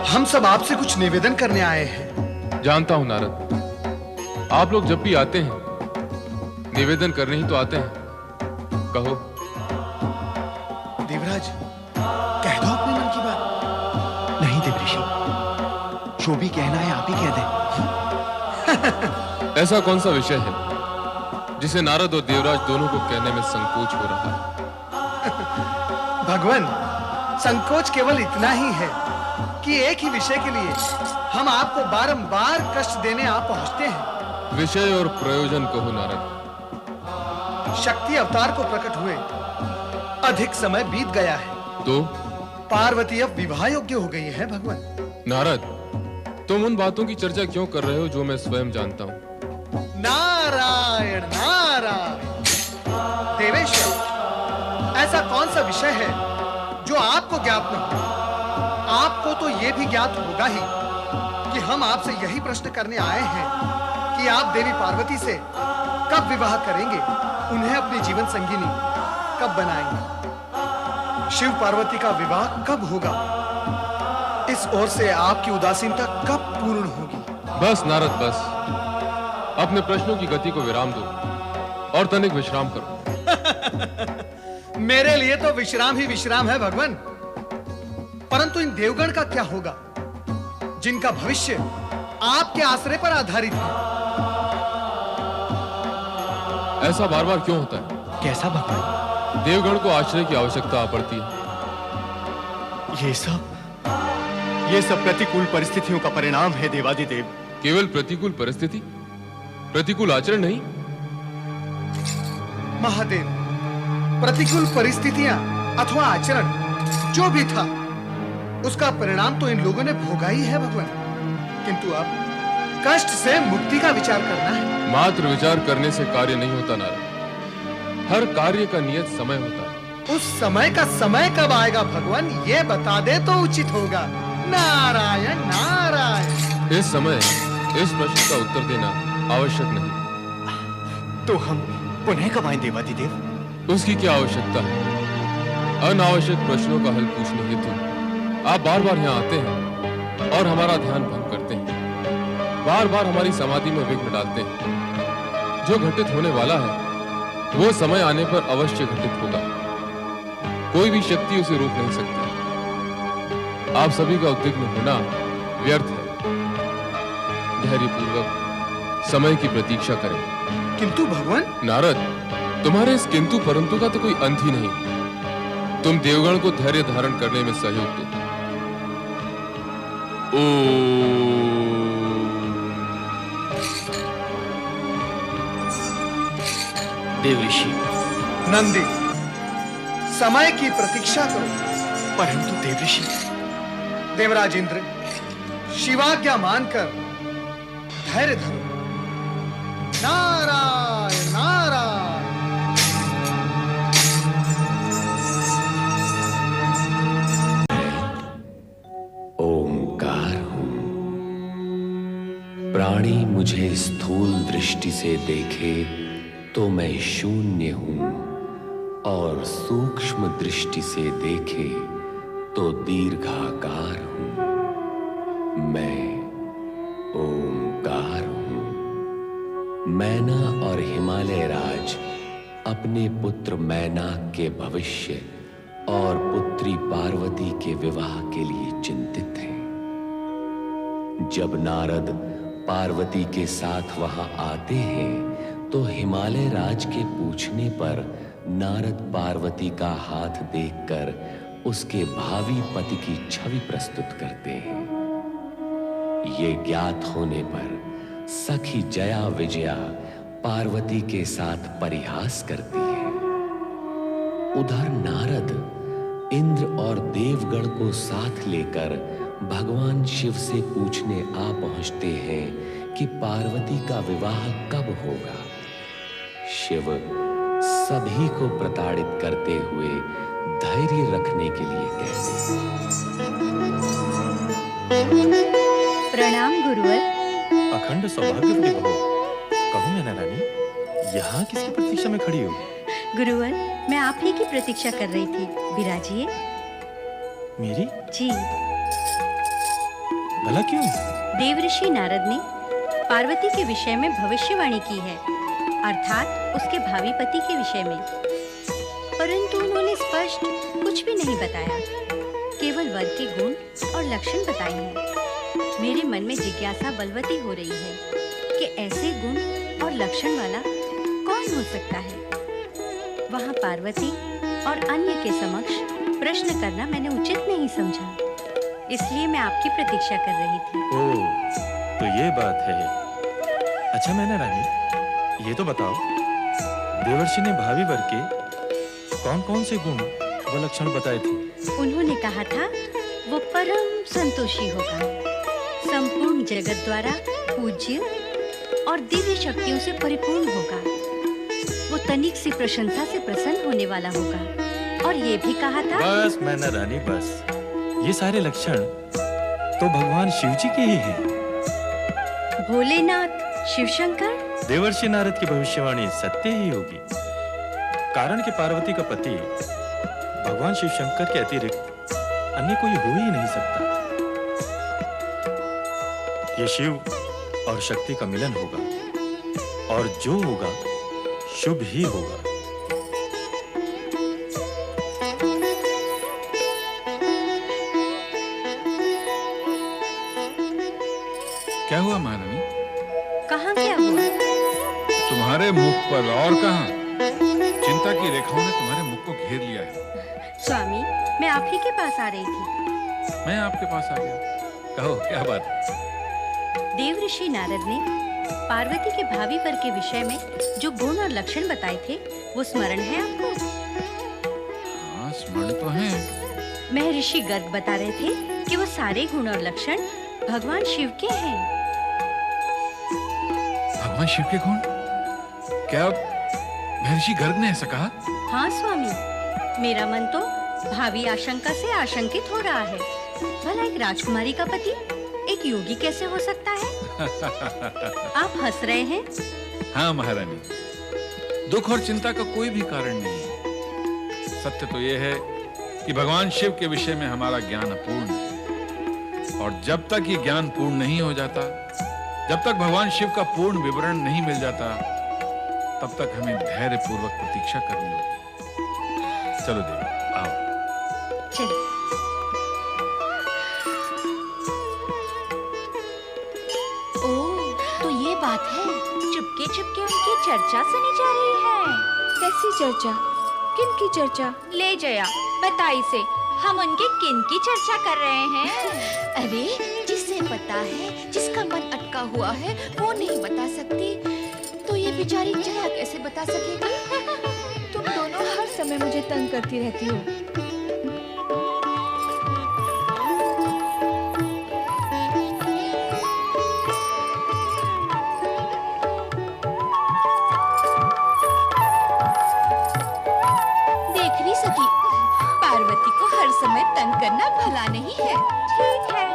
[SPEAKER 2] हम सब आपसे कुछ निवेदन करने आए हैं।
[SPEAKER 6] जानता हूं नारद, आप लोग जब भी आते हैं निवेदन करने ही तो आते हैं। कहो।
[SPEAKER 16] देवराज, कह दो अपने मन की बात। नहीं देवऋषि, जो भी कहना है आप ही कह दें।
[SPEAKER 6] ऐसा कौन सा विषय है जिसे नारद और देवराज दोनों को कहने में संकोच हो रहा है?
[SPEAKER 2] भगवान, संकोच केवल इतना ही है कि एक ही विषय के लिए हम आपको बारंबार कष्ट देने आ पहुंचते हैं।
[SPEAKER 6] विषय और प्रयोजन कहो नारद।
[SPEAKER 2] शक्ति अवतार को प्रकट हुए अधिक समय बीत गया है,
[SPEAKER 6] तो
[SPEAKER 2] पार्वती अब विवाह योग्य हो गई है। भगवान
[SPEAKER 6] नारद, तुम उन बातों की चर्चा क्यों कर रहे हो जो मैं स्वयं जानता हूं?
[SPEAKER 2] नारायण नारायण। देवेश्वर, ऐसा कौन सा विषय है जो आपको ज्ञात न हो? आपको तो यह भी ज्ञात होगा ही कि हम आपसे यही प्रश्न करने आए हैं कि आप देवी पार्वती से कब विवाह करेंगे, उन्हें अपनी जीवन संगिनी कब बनाएंगे, शिव पार्वती का विवाह कब होगा, इस ओर से आपकी उदासीनता कब पूर्ण होगी?
[SPEAKER 6] बस नारद, बस अपने प्रश्नों की गति को विराम दो और तनिक विश्राम करो।
[SPEAKER 2] मेरे लिए तो विश्राम ही विश्राम है भगवान, परंतु इन देवगण का क्या होगा जिनका भविष्य आपके आश्रय पर आधारित है?
[SPEAKER 6] ऐसा बार बार क्यों होता है?
[SPEAKER 16] कैसा भगवान?
[SPEAKER 6] देवगण को आश्रय की आवश्यकता पड़ती है।
[SPEAKER 16] ये सब प्रतिकूल परिस्थितियों का परिणाम है देवादिदेव।
[SPEAKER 6] केवल प्रतिकूल परिस्थिति, प्रतिकूल आचरण नहीं?
[SPEAKER 2] महादेव, प्रतिकूल परिस्थितियां अथवा आचरण जो भी था, उसका परिणाम तो इन लोगों ने भोगा ही है भगवान। किंतु अब कष्ट से मुक्ति का विचार करना है।
[SPEAKER 6] मात्र विचार करने से कार्य नहीं होता नारद, हर कार्य का नियत समय होता है।
[SPEAKER 2] उस समय का समय कब आएगा भगवान, ये बता दे तो उचित होगा। नारायण नारायण।
[SPEAKER 6] इस समय इस प्रश्न का उत्तर देना आवश्यक नहीं।
[SPEAKER 17] तो हम पुनः कब आएं देवाधिदेव?
[SPEAKER 6] उसकी क्या आवश्यकता है? अनावश्यक प्रश्नों का हल पूछने हेतु आप बार बार यहाँ आते हैं और हमारा ध्यान भंग करते हैं, बार बार हमारी समाधि में विघ्न डालते हैं। जो घटित होने वाला है वो समय आने पर अवश्य घटित होगा, कोई भी शक्ति उसे रोक नहीं सकती। आप सभी का उद्विग्न होना व्यर्थ है। धैर्यपूर्वक समय की प्रतीक्षा करें।
[SPEAKER 2] किंतु भगवान
[SPEAKER 6] नारद, तुम्हारे इस किंतु परंतु का तो कोई अंत ही नहीं। तुम देवगण को धैर्य धारण करने में सहयोग दो।
[SPEAKER 17] देवऋषि
[SPEAKER 2] नंदी, समय की प्रतीक्षा करो।
[SPEAKER 17] परंतु देवऋषि।
[SPEAKER 2] देवराज इंद्र, शिवाज्ञा मानकर धैर्य धरो। नारायण नारायण।
[SPEAKER 14] ओंकार हूं। प्राणी मुझे स्थूल दृष्टि से देखे तो मैं शून्य हूं, और सूक्ष्म दृष्टि से देखे तो दीर्घाकार हूं। मैं ओंकार हूं। मैना और हिमालय राज अपने पुत्र मैनाक के भविष्य और पुत्री पार्वती के विवाह के लिए चिंतित हैं। जब नारद पार्वती के साथ वहां आते हैं तो हिमालय राज के पूछने पर नारद पार्वती का हाथ देखकर उसके भावी पति की छवि प्रस्तुत करते हैं। ये ज्ञात होने पर सखी जया विजया पार्वती के साथ परिहास करती है। उधर नारद इंद्र और देवगण को साथ लेकर भगवान शिव से पूछने आ पहुंचते हैं कि पार्वती का विवाह कब होगा। शिव सभी को प्रताड़ित करते हुए धैर्य रखने के लिए कहते हैं।
[SPEAKER 8] प्रणाम गुरुवर।
[SPEAKER 12] अखंड सौभाग्यवती भव। कहो नैना रानी, यहाँ किसकी प्रतीक्षा में खड़ी हो?
[SPEAKER 8] गुरुवर, मैं आप ही की प्रतीक्षा कर रही थी। विराजिए।
[SPEAKER 12] मेरी?
[SPEAKER 8] जी।
[SPEAKER 12] भला क्यों?
[SPEAKER 8] देवऋषि नारद ने पार्वती के विषय में भविष्यवाणी की है, अर्थात उसके भावी पति के विषय में। परंतु उन्होंने स्पष्ट कुछ भी नहीं बताया, केवल वर के गुण और लक्षण बताए हैं। मेरे मन में जिज्ञासा बलवती हो रही है कि ऐसे गुण और लक्षण वाला कौन हो सकता है। वहाँ पार्वती और अन्य के समक्ष प्रश्न करना मैंने उचित नहीं समझा, इसलिए मैं आपकी प्रतीक्षा कर रही थी।
[SPEAKER 12] ओह, तो ये बात है। अच्छा नैना रानी, ये तो बताओ, देवर्षि ने भावी वर के कौन-कौन से गुण व लक्षण बताए थे?
[SPEAKER 8] उन्होंने कहा था वो परम संतोषी होगा, संपूर्ण जगत द्वारा पूज्य और दिव्य शक्तियों से परिपूर्ण होगा। वो तनिक सी प्रशंसा से प्रसन्न होने वाला होगा। और ये भी कहा था।
[SPEAKER 12] बस नैना रानी बस, ये सारे लक्षण तो भगवान शिव जी के ही हैं।
[SPEAKER 8] भोलेनाथ, शिवशंकर।
[SPEAKER 12] देवर्षि नारद की भविष्यवाणी सत्य ही होगी, कारण कि पार्वती का पति भगवान शिव शंकर के अतिरिक्त अन्य कोई हो ही नहीं सकता। ये शिव और शक्ति का मिलन होगा, और जो होगा शुभ ही होगा।
[SPEAKER 9] क्या हुआ महारानी?
[SPEAKER 8] कहाँ क्या हुआ?
[SPEAKER 9] तुम्हारे मुख पर और कहाँ? चिंता की रेखाओं ने तुम्हारे मुख को घेर लिया है।
[SPEAKER 8] स्वामी, मैं आप ही के पास आ रही थी।
[SPEAKER 9] मैं आपके पास आ गया। कहो क्या बात?
[SPEAKER 8] देवऋषि नारद ने पार्वती के भावी वर के विषय में जो गुण और लक्षण बताए थे, वो स्मरण है आपको?
[SPEAKER 9] हाँ, स्मरण तो है।
[SPEAKER 8] महर्षि गर्ग बता रहे थे कि वो सारे गुण और लक्षण भगवान शिव के हैं।
[SPEAKER 9] भगवान शिव के गुण? क्या महर्षि गर्ग ने ऐसा कहा?
[SPEAKER 8] हाँ स्वामी, मेरा मन तो भावी आशंका से आशंकित हो रहा है। भला एक राजकुमारी का पति एक योगी कैसे हो सकता है? आप हंस रहे हैं?
[SPEAKER 9] हाँ महारानी, दुख और चिंता का कोई भी कारण नहीं है। सत्य तो यह है कि भगवान शिव के विषय में हमारा ज्ञान अपूर्ण है, और जब तक ये ज्ञान पूर्ण नहीं हो जाता, जब तक भगवान शिव का पूर्ण विवरण नहीं मिल जाता, तब तक हमें धैर्य पूर्वक प्रतीक्षा करनी होगी। चलो देवी, आओ।
[SPEAKER 8] चलो।
[SPEAKER 7] ओह, तो ये बात है। चुपके चुपके उनकी चर्चा सुनी जा रही है। कैसी चर्चा? किन की चर्चा? ले जया, बता इसे, हम उनके किन की चर्चा कर रहे हैं? अरे, जिसे पता है, जिसका मन अटका हुआ है, वो नहीं बता सकती, तो ये बेचारी जया कैसे बता सकेगी? तुम दोनों हर समय मुझे तंग करती रहती हो। देख नहीं सकी, पार्वती को हर समय तंग करना भला नहीं है। ठीक है,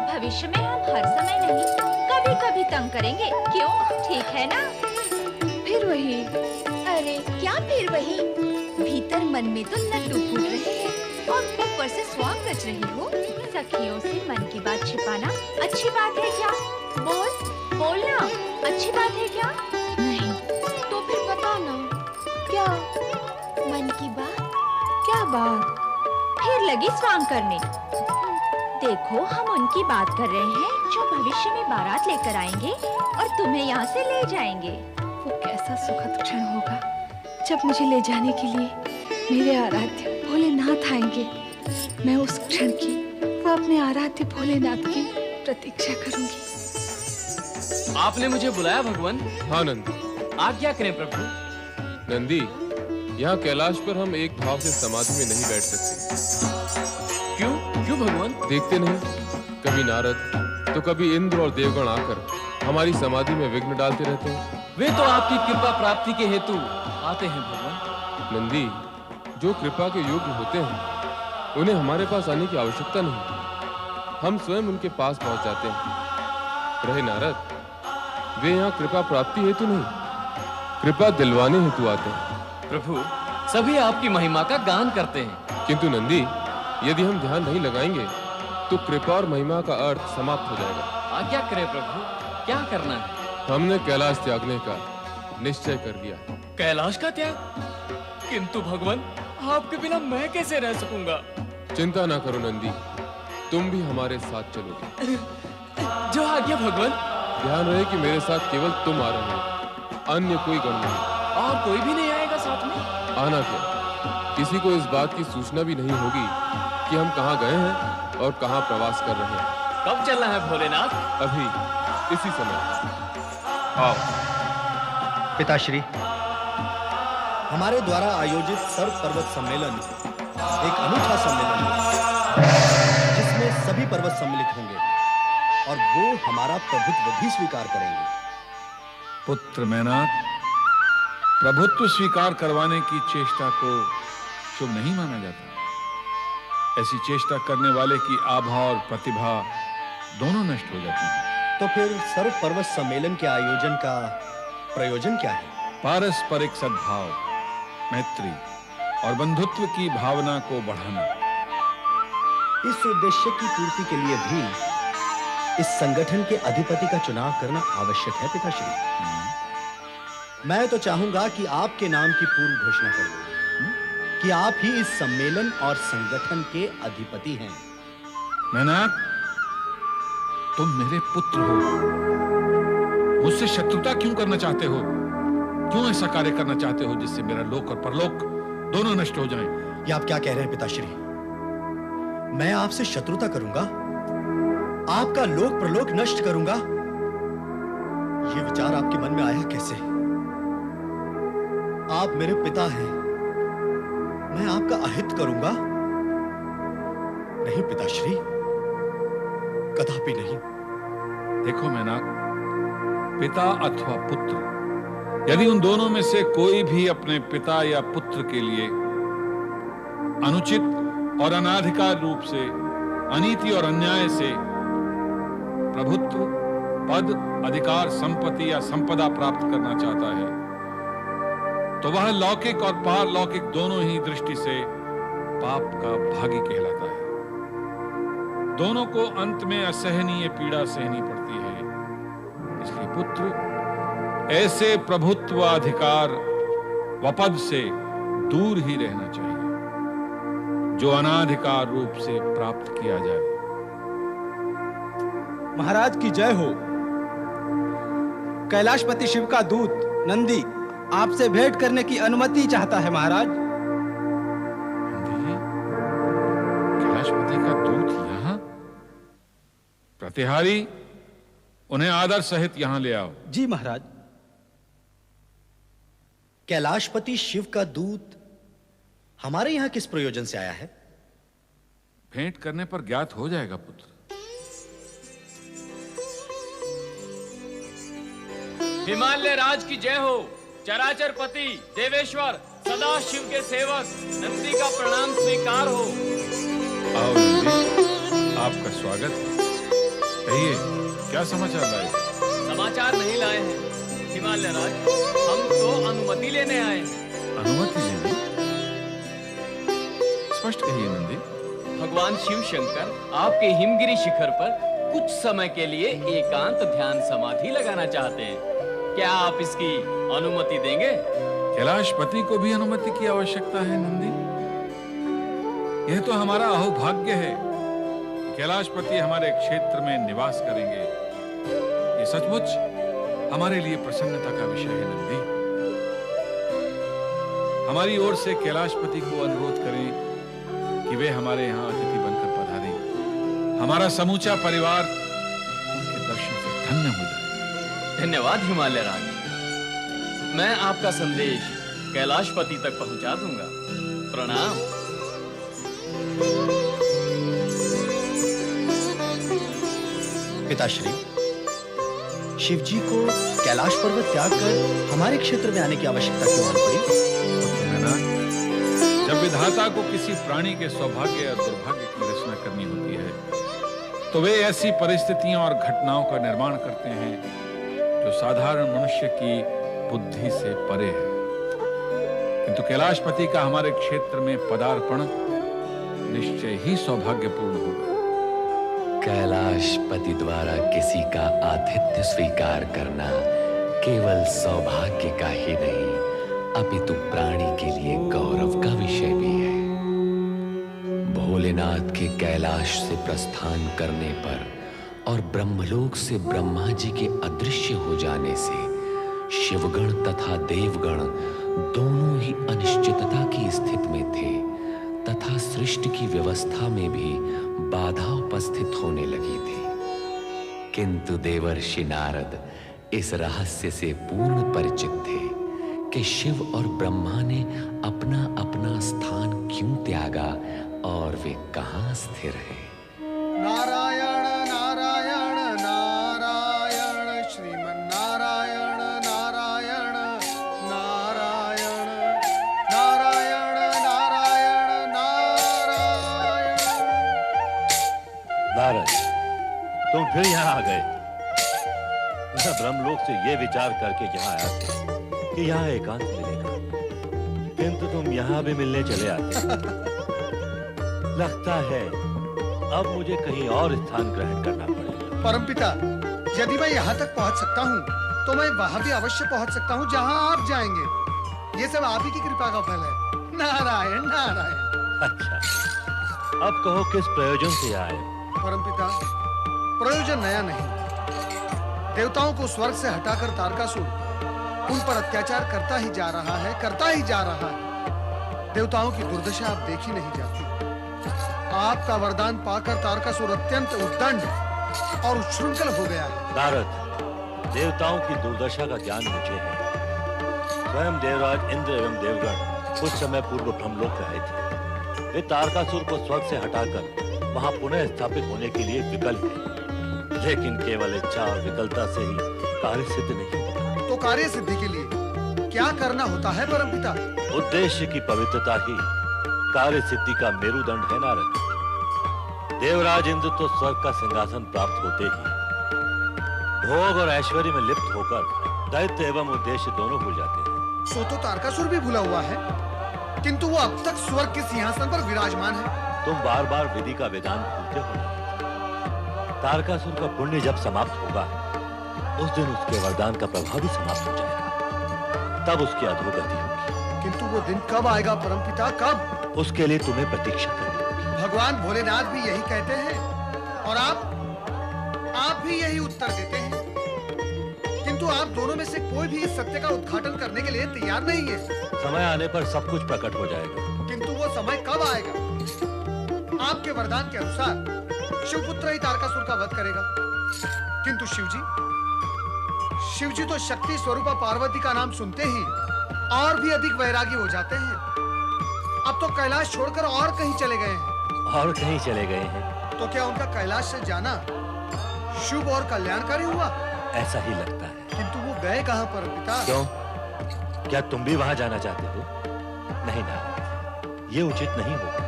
[SPEAKER 7] भविष्य में हम हर समय नहीं, कभी-कभी तंग करेंगे, क्यों? ठीक है ना? फिर वही। अरे क्या फिर वही? भीतर मन में तो लड्डू फूट रहे हैं और ऊपर से स्वांग रच रही हो। सखियों से मन की बात छिपाना अच्छी बात है क्या? बोलना अच्छी बात है क्या? नहीं, तो फिर बताना। क्या? मन की बात? क्या बात? फिर लगी स्वांग करने। देखो, हम उनकी बात कर रहे हैं जो भविष्य में बारात लेकर आएंगे और तुम्हें यहाँ से ले जाएंगे। वो कैसा सुखद क्षण होगा जब मुझे ले जाने के लिए मेरे आराध्य भोलेनाथ आएंगे। मैं उस क्षण की, वो अपने आराध्य भोलेनाथ की प्रतीक्षा करूंगी।
[SPEAKER 4] आपने मुझे बुलाया भगवान?
[SPEAKER 6] हाँ नंदी।
[SPEAKER 4] आज्ञा करें प्रभु।
[SPEAKER 6] नंदी, यहाँ कैलाश पर हम एक भाव से समाधि में नहीं बैठ सकते।
[SPEAKER 4] क्यों भगवान?
[SPEAKER 6] देखते नहीं, कभी नारद तो कभी इंद्र और देवगण आकर हमारी समाधि में विघ्न डालते रहते हैं।
[SPEAKER 4] वे तो आपकी कृपा प्राप्ति के हेतु आते हैं भगवान।
[SPEAKER 6] नंदी, जो कृपा के योग्य होते हैं उन्हें हमारे पास आने की आवश्यकता नहीं, हम स्वयं उनके पास पहुंच जाते हैं। रहे नारद, वे यहाँ कृपा प्राप्ति हेतु नहीं, कृपा दिलवाने हेतु आते हैं।
[SPEAKER 4] प्रभु, सभी आपकी महिमा का गान करते हैं।
[SPEAKER 6] किंतु नंदी, यदि हम ध्यान नहीं लगाएंगे तो कृपा और महिमा का अर्थ समाप्त हो जाएगा।
[SPEAKER 4] आज्ञा करें प्रभु, क्या करना है?
[SPEAKER 6] हमने कैलाश त्यागने का निश्चय कर दिया।
[SPEAKER 4] कैलाश का त्याग? किंतु भगवान, आपके बिना मैं कैसे रह सकूंगा?
[SPEAKER 6] चिंता ना करो नंदी, तुम भी हमारे साथ चलोगे।
[SPEAKER 4] जो आज्ञा भगवान।
[SPEAKER 6] ध्यान रहे कि मेरे साथ केवल तुम आ रहे हो, अन्य कोई गण नहीं।
[SPEAKER 4] और कोई भी नहीं आएगा साथ में?
[SPEAKER 6] आना क्या, किसी को इस बात की सूचना भी नहीं होगी कि हम कहाँ गए हैं और कहाँ प्रवास कर रहे हैं।
[SPEAKER 4] कब चलना है भोलेनाथ?
[SPEAKER 6] अभी, इसी समय। आओ।
[SPEAKER 16] पिताश्री, हमारे द्वारा आयोजित सर्व पर्वत सम्मेलन एक अनूठा सम्मेलन है, जिसमें सभी पर्वत सम्मिलित होंगे और वो हमारा प्रभुत्व भी स्वीकार करेंगे।
[SPEAKER 9] पुत्र मैनाक, प्रभुत्व स्वीकार करवाने की चेष्टा को शुभ नहीं माना जाता। ऐसी चेष्टा करने वाले की आभा और प्रतिभा दोनों नष्ट हो जाती हैं।
[SPEAKER 16] तो फिर सर्व पर्वत सम्मेलन के आयोजन का प्रयोजन क्या है?
[SPEAKER 9] पारस्परिक सद्भाव, मैत्री और बंधुत्व की भावना को बढ़ाना।
[SPEAKER 16] इस उद्देश्य की पूर्ति के लिए भी इस संगठन के अधिपति का चुनाव करना आवश्यक है पिताश्री। मैं तो चाहूंगा कि आपके नाम की पूर्व घोषणा कर दो कि आप ही इस सम्मेलन और संगठन के अधिपति हैं।
[SPEAKER 9] मैनाक, तुम मेरे पुत्र हो, मुझसे शत्रुता क्यों करना चाहते हो? क्यों ऐसा कार्य करना चाहते हो जिससे मेरा लोक और परलोक दोनों नष्ट हो जाएं?
[SPEAKER 16] ये आप क्या कह रहे हैं पिताश्री? मैं आपसे शत्रुता करूंगा? आपका लोक परलोक नष्ट करूंगा? ये विचार आपके मन में आया कैसे? आप मेरे पिता हैं, मैं आपका अहित करूंगा? नहीं पिताश्री, कदापि नहीं।
[SPEAKER 9] देखो मैनाक, पिता अथवा पुत्र, यदि उन दोनों में से कोई भी अपने पिता या पुत्र के लिए अनुचित और अनाधिकार रूप से अनीति और अन्याय से प्रभुत्व, पद, अधिकार, संपत्ति या संपदा प्राप्त करना चाहता है तो वह लौकिक और पारलौकिक दोनों ही दृष्टि से पाप का भागी कहलाता है। दोनों को अंत में असहनीय पीड़ा सहनी पड़ती है। इसलिए पुत्र ऐसे प्रभुत्व, अधिकार व पद से दूर ही रहना चाहिए जो अनाधिकार रूप से प्राप्त किया जाए।
[SPEAKER 18] महाराज की जय हो। कैलाशपति शिव का दूत नंदी आपसे भेंट करने की अनुमति चाहता है महाराज।
[SPEAKER 9] कैलाशपति का दूत यहाँ? प्रतिहारी, उन्हें आदर सहित यहां ले आओ।
[SPEAKER 18] जी महाराज।
[SPEAKER 16] कैलाशपति शिव का दूत हमारे यहां किस प्रयोजन से आया है?
[SPEAKER 9] भेंट करने पर ज्ञात हो जाएगा पुत्र।
[SPEAKER 4] हिमालय राज की जय हो। चराचर पति देवेश्वर सदा शिव के सेवक नंदी का प्रणाम स्वीकार हो।
[SPEAKER 9] आओ नंदी, आपका स्वागत है। कहिए, क्या समाचार लाए?
[SPEAKER 4] समाचार नहीं लाए हैं हिमालय राज, हम तो अनुमति लेने आए हैं।
[SPEAKER 9] अनुमति लेने? स्पष्ट कहिए नंदी।
[SPEAKER 4] भगवान शिव शंकर आपके हिमगिरी शिखर पर कुछ समय के लिए एकांत ध्यान समाधि लगाना चाहते हैं। क्या आप इसकी अनुमति देंगे?
[SPEAKER 9] कैलाशपति को भी अनुमति की आवश्यकता है नंदी। यह तो हमारा अहोभाग्य है कि कैलाशपति हमारे क्षेत्र में निवास करेंगे। ये सचमुच हमारे लिए प्रसन्नता का विषय है नंदी। हमारी ओर से कैलाशपति को अनुरोध करें कि वे हमारे यहाँ अतिथि बनकर पधारें। हमारा समूचा परिवार उनके दर्शन से धन्य हो जाए।
[SPEAKER 4] धन्यवाद हिमालय राज। मैं आपका संदेश कैलाशपति तक पहुंचा दूंगा। प्रणाम।
[SPEAKER 16] पिताश्री, शिवजी को कैलाश पर्वत त्याग कर हमारे क्षेत्र में आने की आवश्यकता क्यों आन पड़ी?
[SPEAKER 9] जब विधाता को किसी प्राणी के सौभाग्य और दुर्भाग्य की रचना करनी होती है तो वे ऐसी परिस्थितियों और घटनाओं का निर्माण करते हैं जो साधारण मनुष्य की बुद्धि से परे है। किंतु कैलाशपति का हमारे क्षेत्र में पदार्पण निश्चय ही सौभाग्यपूर्ण होगा।
[SPEAKER 14] कैलाशपति द्वारा किसी का आतिथ्य स्वीकार करना केवल सौभाग्य का ही नहीं, अपितु प्राणी के लिए गौरव का विषय भी है। भोलेनाथ के कैलाश से प्रस्थान करने पर और ब्रह्मलोक से ब्रह्मा जी के अदृश्य हो जाने से शिवगण तथा देवगण दोनों ही अनिश्चितता की स्थिति में थे तथा सृष्टि की व्यवस्था में भी बाधा उपस्थित होने लगी थी। किंतु देवर्षि नारद इस रहस्य से पूर्ण परिचित थे कि शिव और ब्रह्मा ने अपना अपना स्थान क्यों त्यागा और वे कहां स्थिर हैं।
[SPEAKER 2] नारायण नारायण नारायण श्रीमन्नारायण नारायण नारायण नारायण नारायण नारायण।
[SPEAKER 11] नारद, तुम फिर यहाँ आ गए। मैं ब्रह्मलोक से ये विचार करके यहाँ आया था कि यहाँ एकांत मिलेगा, किंतु तुम यहाँ भी मिलने चले आते। लगता है अब मुझे कहीं और स्थान ग्रहण करना पड़ेगा।
[SPEAKER 2] परमपिता, यदि मैं यहाँ तक पहुँच सकता हूँ तो मैं वहाँ भी अवश्य पहुँच सकता हूँ जहाँ आप जाएंगे। ये सब आप ही की कृपा का फल है। नारायण नारायण।
[SPEAKER 11] अच्छा, अब कहो किस प्रयोजन से आए?
[SPEAKER 2] परमपिता, प्रयोजन नया नहीं। देवताओं को स्वर्ग से हटाकर तारकासुर उन पर अत्याचार करता ही जा रहा है, करता ही जा रहा है। देवताओं की दुर्दशा अब देखी नहीं जाती। आपका वरदान पाकर तारकासुर अत्यंत उद्दंड और उच्छृंखल हो गया है।
[SPEAKER 11] नारद, देवताओं की दुर्दशा का ज्ञान मुझे है। स्वयं देवराज इंद्र एवं देवगण कुछ समय पूर्व ब्रह्मलोक रहे थे। वे तारकासुर को स्वर्ग से हटाकर वहां पुनः स्थापित होने के लिए विकल हैं। लेकिन केवल इच्छा और विकलता से ही कार्य सिद्ध नहीं होता।
[SPEAKER 2] तो कार्य सिद्धि के लिए क्या करना होता है परमपिता?
[SPEAKER 11] उद्देश्य की पवित्रता ही कार्य सिद्धि का मेरुदंड है नारद। देवराज इंद्र तो स्वर्ग का सिंहासन प्राप्त होते ही भोग और ऐश्वर्य में लिप्त होकर दैत्य एवं उद्देश्य दोनों भूल जाते हैं।
[SPEAKER 2] सो तो तारकासुर भी भूला हुआ है, किंतु वो अब तक स्वर्ग के सिंहासन पर विराजमान है।
[SPEAKER 11] तुम बार बार विधि का विधान भूलते हो। तारकासुर का पुण्य जब समाप्त होगा उस दिन उसके वरदान का प्रभाव भी समाप्त हो जाएगा, तब उसकी अधोगति होगी।
[SPEAKER 2] किंतु वो दिन कब आएगा परमपिता, कब?
[SPEAKER 11] उसके लिए तुम्हें प्रतीक्षा करनी होगी।
[SPEAKER 2] भगवान भोलेनाथ भी यही कहते हैं और आप भी यही उत्तर देते हैं, किंतु आप दोनों में से कोई भी इस सत्य का उद्घाटन करने के लिए तैयार नहीं है।
[SPEAKER 11] समय आने पर सब कुछ प्रकट हो जाएगा।
[SPEAKER 2] किंतु वो समय कब आएगा? आपके वरदान के अनुसार शिवपुत्र ही तारकासुर का वध करेगा, किंतु शिवजी तो शक्ति स्वरूपा पार्वती का नाम सुनते ही और भी अधिक वैरागी हो जाते हैं। अब तो कैलाश छोड़कर और कहीं चले गए हैं।
[SPEAKER 11] और कहीं चले गए हैं?
[SPEAKER 2] तो क्या उनका कैलाश से जाना शुभ और कल्याणकारी हुआ?
[SPEAKER 11] ऐसा ही लगता है।
[SPEAKER 2] किंतु वो गए कहाँ परमपिता?
[SPEAKER 11] क्यों? क्या तुम भी वहां जाना चाहते हो? नहीं ना, ये उचित नहीं होगा।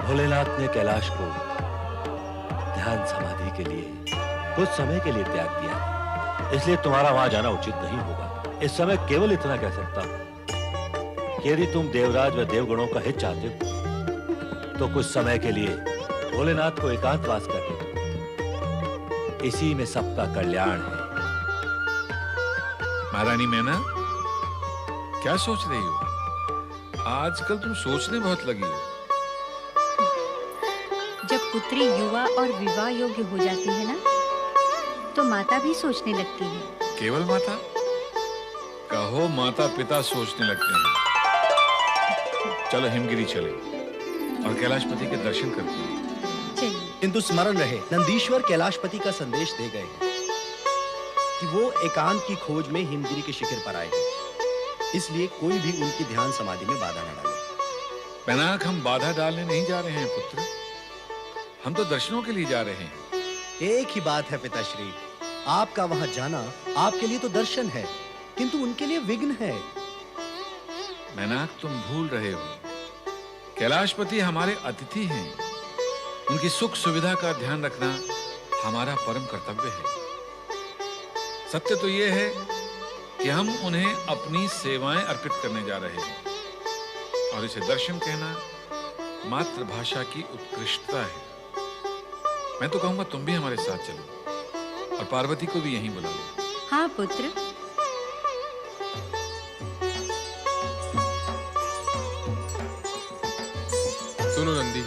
[SPEAKER 11] भोलेनाथ ने कैलाश को ध्यान समाधि के लिए कुछ समय के लिए त्याग दिया है, इसलिए तुम्हारा वहां जाना उचित नहीं होगा। इस समय केवल इतना कह सकता हूं कि यदि तुम देवराज व देवगणों का हित चाहते हो तो कुछ समय के लिए भोलेनाथ को एकांतवास करने दो। इसी में सबका कल्याण है।
[SPEAKER 9] महारानी मैना, क्या सोच रही हो? आजकल तुम सोचने बहुत लगी हो।
[SPEAKER 8] जब पुत्री युवा और विवाह योग्य हो जाती है ना, तो माता भी सोचने लगती है।
[SPEAKER 9] केवल माता? कहो माता पिता सोचने लगते हैं। चलो हिमगिरी चले और कैलाशपति के दर्शन करते हैं।
[SPEAKER 8] चलिए।
[SPEAKER 16] किंतु स्मरण रहे, नंदीश्वर कैलाशपति का संदेश दे गए हैं कि वो एकांत की खोज में हिमगिरी के शिखर पर आए हैं, इसलिए कोई भी उनकी ध्यान समाधि में बाधा न डाले।
[SPEAKER 9] पैनाक, हम बाधा डालने नहीं जा रहे हैं पुत्र, हम तो दर्शनों के लिए जा रहे हैं।
[SPEAKER 16] एक ही बात है पिताश्री, आपका वहां जाना आपके लिए तो दर्शन है, किंतु उनके लिए विघ्न है।
[SPEAKER 9] मैनाक, तुम भूल रहे हो, कैलाशपति हमारे अतिथि हैं। उनकी सुख सुविधा का ध्यान रखना हमारा परम कर्तव्य है। सत्य तो यह है कि हम उन्हें अपनी सेवाएं अर्पित करने जा रहे हैं, और इसे दर्शन कहना मातृभाषा की उत्कृष्टता है। मैं तो कहूंगा तुम भी हमारे साथ चलो और पार्वती को भी यहीं बुला लो।
[SPEAKER 8] हाँ पुत्र।
[SPEAKER 6] सुनो नंदी।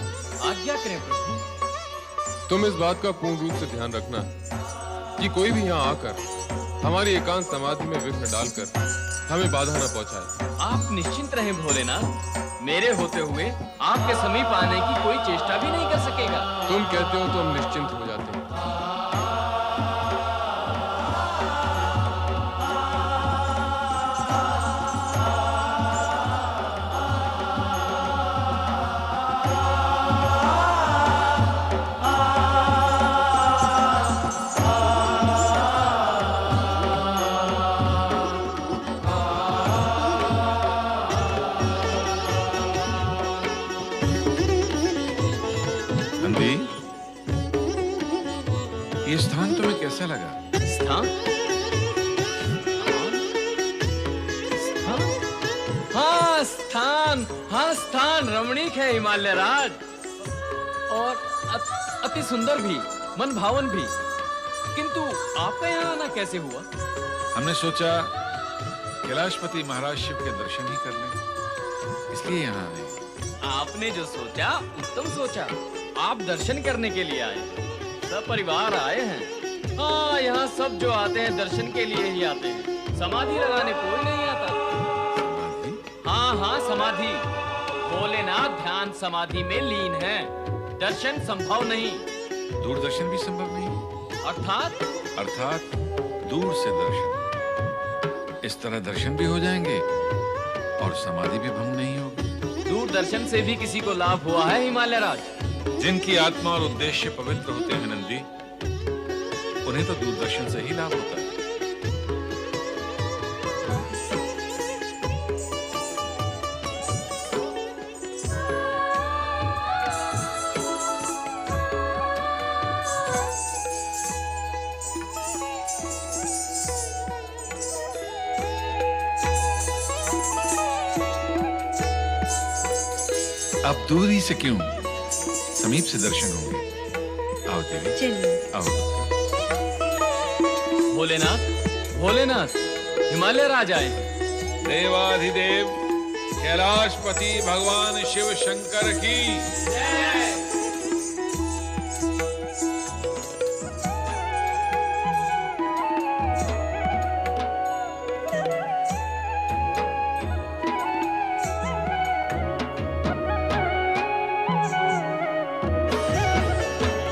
[SPEAKER 4] आज्ञा करें प्रभु।
[SPEAKER 6] तुम इस बात का पूर्ण रूप से ध्यान रखना कि कोई भी यहाँ आकर हमारी एकांत समाधि में विघ्न डालकर हमें बाधा न पहुंचाए।
[SPEAKER 4] आप निश्चिंत रहें भोलेनाथ, मेरे होते हुए आपके समीप आने की कोई चेष्टा भी नहीं कर सकेगा।
[SPEAKER 6] तुम कहते हो तो हम निश्चिंत हो जाते हैं।
[SPEAKER 9] ये स्थान तुम्हें कैसा लगा?
[SPEAKER 4] स्थान? हाँ स्थान, हाँ स्थान रमणीक है हिमालय राज, और अति सुंदर भी, मन भावन भी। किंतु आपका यहाँ आना कैसे हुआ?
[SPEAKER 9] हमने सोचा कैलाशपति महाराज शिव के दर्शन ही कर लें, इसलिए यहाँ आए।
[SPEAKER 4] आपने जो सोचा उत्तम सोचा। आप दर्शन करने के लिए आए, सब परिवार आए हैं। हाँ, यहाँ सब जो आते हैं दर्शन के लिए ही आते हैं, समाधि लगाने कोई नहीं आता।
[SPEAKER 9] समाधि?
[SPEAKER 4] हाँ हाँ समाधि। भोलेनाथ ध्यान समाधि में लीन है, दर्शन संभव नहीं।
[SPEAKER 9] दूरदर्शन भी संभव नहीं?
[SPEAKER 4] अर्थात
[SPEAKER 9] दूर से दर्शन। इस तरह दर्शन भी हो जाएंगे और समाधि भी भंग नहीं होगी।
[SPEAKER 4] दूरदर्शन से भी किसी को लाभ हुआ है हिमालय राज?
[SPEAKER 9] जिनकी आत्मा और उद्देश्य पवित्र होते हैं नंदी, उन्हें तो दूरदर्शन से ही लाभ होता है। अब दूरी से क्यों, समीप से दर्शन होंगे। आओ देवी,
[SPEAKER 8] चलिए।
[SPEAKER 9] आओ।
[SPEAKER 4] भोलेनाथ, भोलेनाथ, हिमालय राज आए।
[SPEAKER 9] देवाधिदेव कैलाशपति भगवान शिव शंकर की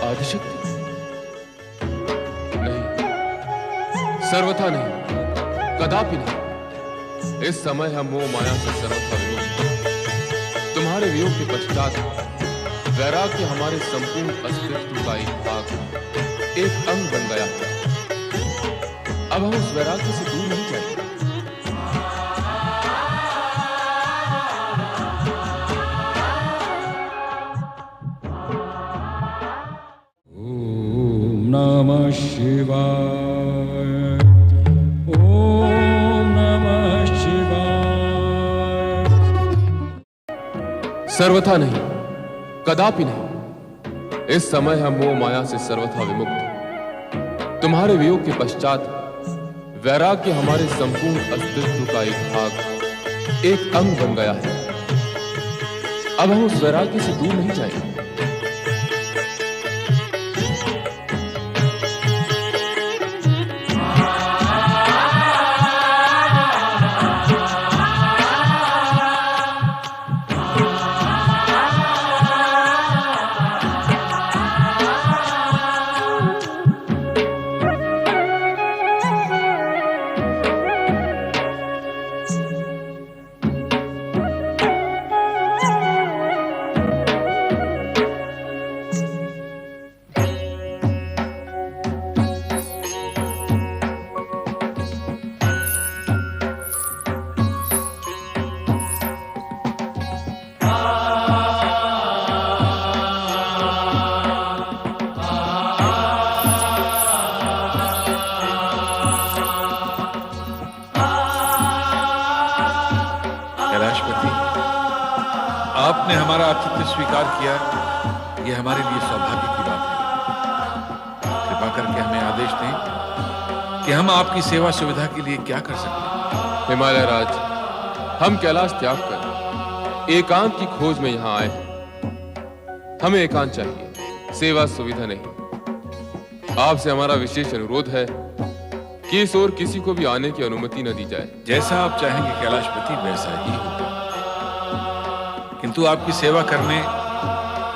[SPEAKER 6] आदिशक्ति? नहीं, सर्वथा नहीं, कदापि नहीं। इस समय हम मोह माया से सर्वथा विमुक्त हैं। तुम्हारे वियोग के पश्चात वैराग्य हमारे संपूर्ण अस्तित्व का एक भाग, एक अंग बन गया है। अब हम उस वैराग्य से दूर नहीं जाएंगे।
[SPEAKER 19] नमः शिवाय, ओम नमः शिवाय।
[SPEAKER 6] सर्वथा नहीं, कदापि नहीं। इस समय हम मोह माया से सर्वथा विमुक्त हैं। तुम्हारे वियोग के पश्चात वैराग्य हमारे संपूर्ण अस्तित्व का एक भाग, एक अंग बन गया है। अब हम उस वैराग्य से दूर नहीं जाएंगे।
[SPEAKER 9] आपने हमारा आतिथ्य स्वीकार किया, यह हमारे लिए सौभाग्य की बात है। कृपा करके हमें आदेश दें कि हम आपकी सेवा सुविधा के लिए क्या कर सकते हैं।
[SPEAKER 6] हिमालय राज, हम कैलाश त्याग कर एकांत की खोज में यहाँ आए हैं। हमें एकांत चाहिए, सेवा सुविधा नहीं। आपसे हमारा विशेष अनुरोध है कि इस ओर किसी को भी आने की अनुमति न दी जाए।
[SPEAKER 9] जैसा आप चाहेंगे कैलाशपति, वैसा ही होगा। किंतु आपकी सेवा करने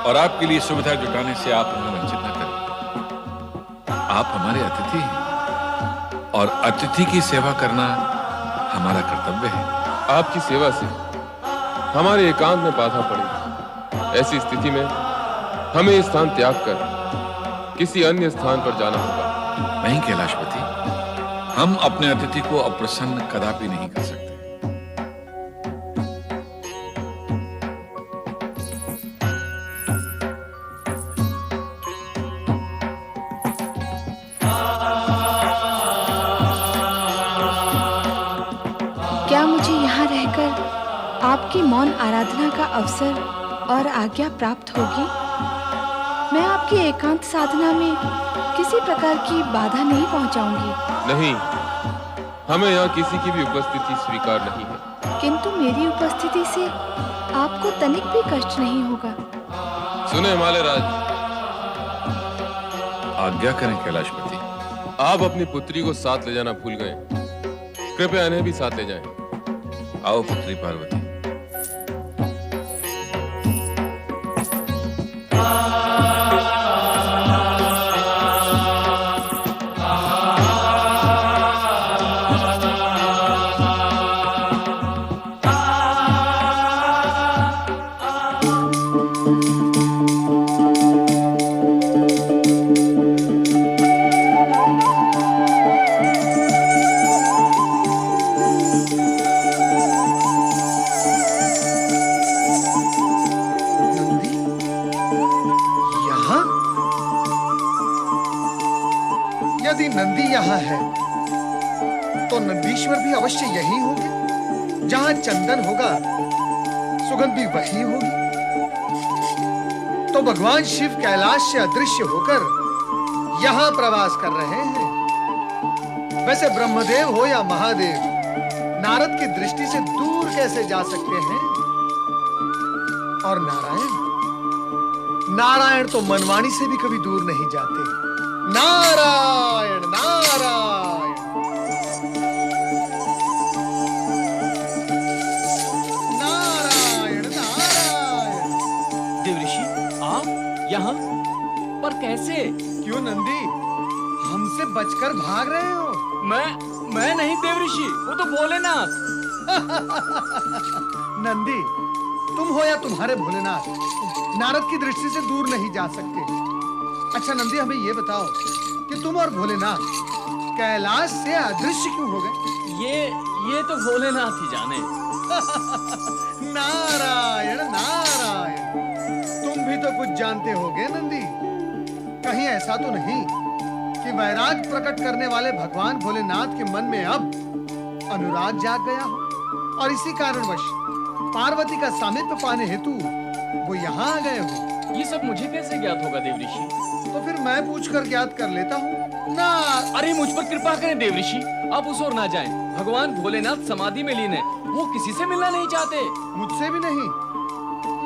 [SPEAKER 9] और आपके लिए सुविधा जुटाने से आप हमें वंचित न करें। आप हमारे अतिथि हैं और अतिथि की सेवा करना हमारा कर्तव्य है।
[SPEAKER 6] आपकी सेवा से हमारे एकांत में बाधा पड़ेगी। ऐसी स्थिति में हमें इस स्थान त्याग कर किसी अन्य स्थान पर जाना होगा।
[SPEAKER 9] नहीं कैलाशपति, हम अपने अतिथि को अप्रसन्न कदापि नहीं कर सकते।
[SPEAKER 7] क्या मुझे यहाँ रहकर आपकी मौन आराधना का अवसर और आज्ञा प्राप्त होगी? मैं आपकी एकांत साधना में किसी प्रकार की बाधा नहीं पहुँचाऊंगी।
[SPEAKER 6] नहीं, हमें यहाँ किसी की भी उपस्थिति स्वीकार नहीं है।
[SPEAKER 7] किंतु मेरी उपस्थिति से आपको तनिक भी कष्ट नहीं होगा।
[SPEAKER 6] सुने हिमालय राज,
[SPEAKER 9] आज्ञा करें कैलाशपति।
[SPEAKER 6] आप अपनी पुत्री को साथ ले जाना भूल गए, कृपया इन्हें भी साथ ले जाएं।
[SPEAKER 9] आओ पुत्री पार्वती।
[SPEAKER 2] यदि नंदी यहाँ है तो नंदीश्वर भी अवश्य यही होंगे। जहाँ चंदन होगा सुगंध भी वही होगी। तो भगवान शिव कैलाश से अदृश्य होकर यहां प्रवास कर रहे हैं। वैसे ब्रह्मदेव हो या महादेव, नारद की दृष्टि से दूर कैसे जा सकते हैं? और नारायण तो मनवाणी से भी कभी दूर नहीं जाते। नारायण नारायण नारायण नारायण।
[SPEAKER 4] देवऋषि, आप यहाँ पर कैसे?
[SPEAKER 2] क्यों नंदी, हमसे बचकर भाग रहे हो?
[SPEAKER 4] मैं नहीं देवऋषि, वो तो भोलेनाथ।
[SPEAKER 2] नंदी, तुम हो या तुम्हारे भोलेनाथ, नारद की दृष्टि से दूर नहीं जा सकते। अच्छा नंदी, हमें ये बताओ कि तुम और भोलेनाथ कैलाश से अदृश्य क्यों हो गए?
[SPEAKER 4] ये तो भोलेनाथ ही जाने।
[SPEAKER 2] नारायण नारायण, तुम भी तो कुछ जानते होगे नंदी। कहीं ऐसा तो नहीं कि वैराग प्रकट करने वाले भगवान भोलेनाथ के मन में अब अनुराग जाग गया हो और इसी कारणवश पार्वती का सामीप्य पाने हेतु वो यहाँ आ गए हो?
[SPEAKER 4] ये सब मुझे कैसे ज्ञात होगा देवऋषि?
[SPEAKER 2] तो फिर मैं पूछकर ज्ञात कर लेता हूँ ना।
[SPEAKER 4] अरे मुझ पर कृपा करें देवऋषि, आप उस ओर ना जाएं। भगवान भोलेनाथ समाधि में लीन है, वो किसी से मिलना नहीं चाहते।
[SPEAKER 2] मुझसे भी नहीं।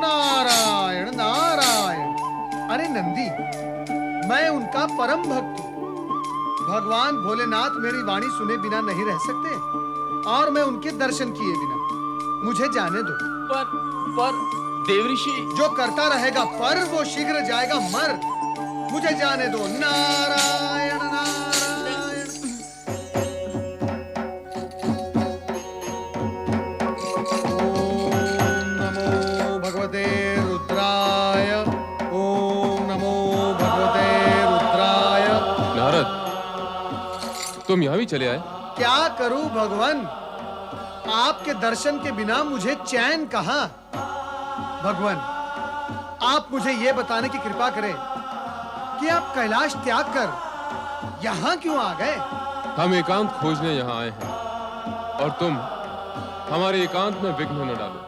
[SPEAKER 2] नारायण नारायण। अरे नंदी, मैं उनका परम भक्त हूँ। भगवान भोलेनाथ मेरी वाणी सुने बिना नहीं रह सकते और मैं उनके दर्शन किए बिना, मुझे जाने दो।
[SPEAKER 4] पर देवऋषि,
[SPEAKER 2] जो करता रहेगा पर वो शीघ्र जाएगा मर। मुझे जाने दो। नारायण नारायण। ओम नमो भगवते रुद्राय। ओम नमो भगवते रुद्राय।
[SPEAKER 6] नारद, तुम यहाँ भी चले आए?
[SPEAKER 2] क्या करूं भगवान, आपके दर्शन के बिना मुझे चैन कहां। भगवान, आप मुझे यह बताने की कृपा करें कि आप कैलाश त्याग कर यहां क्यों आ गए?
[SPEAKER 6] हम एकांत खोजने यहाँ आए हैं और तुम हमारे एकांत में विघ्न न डालो।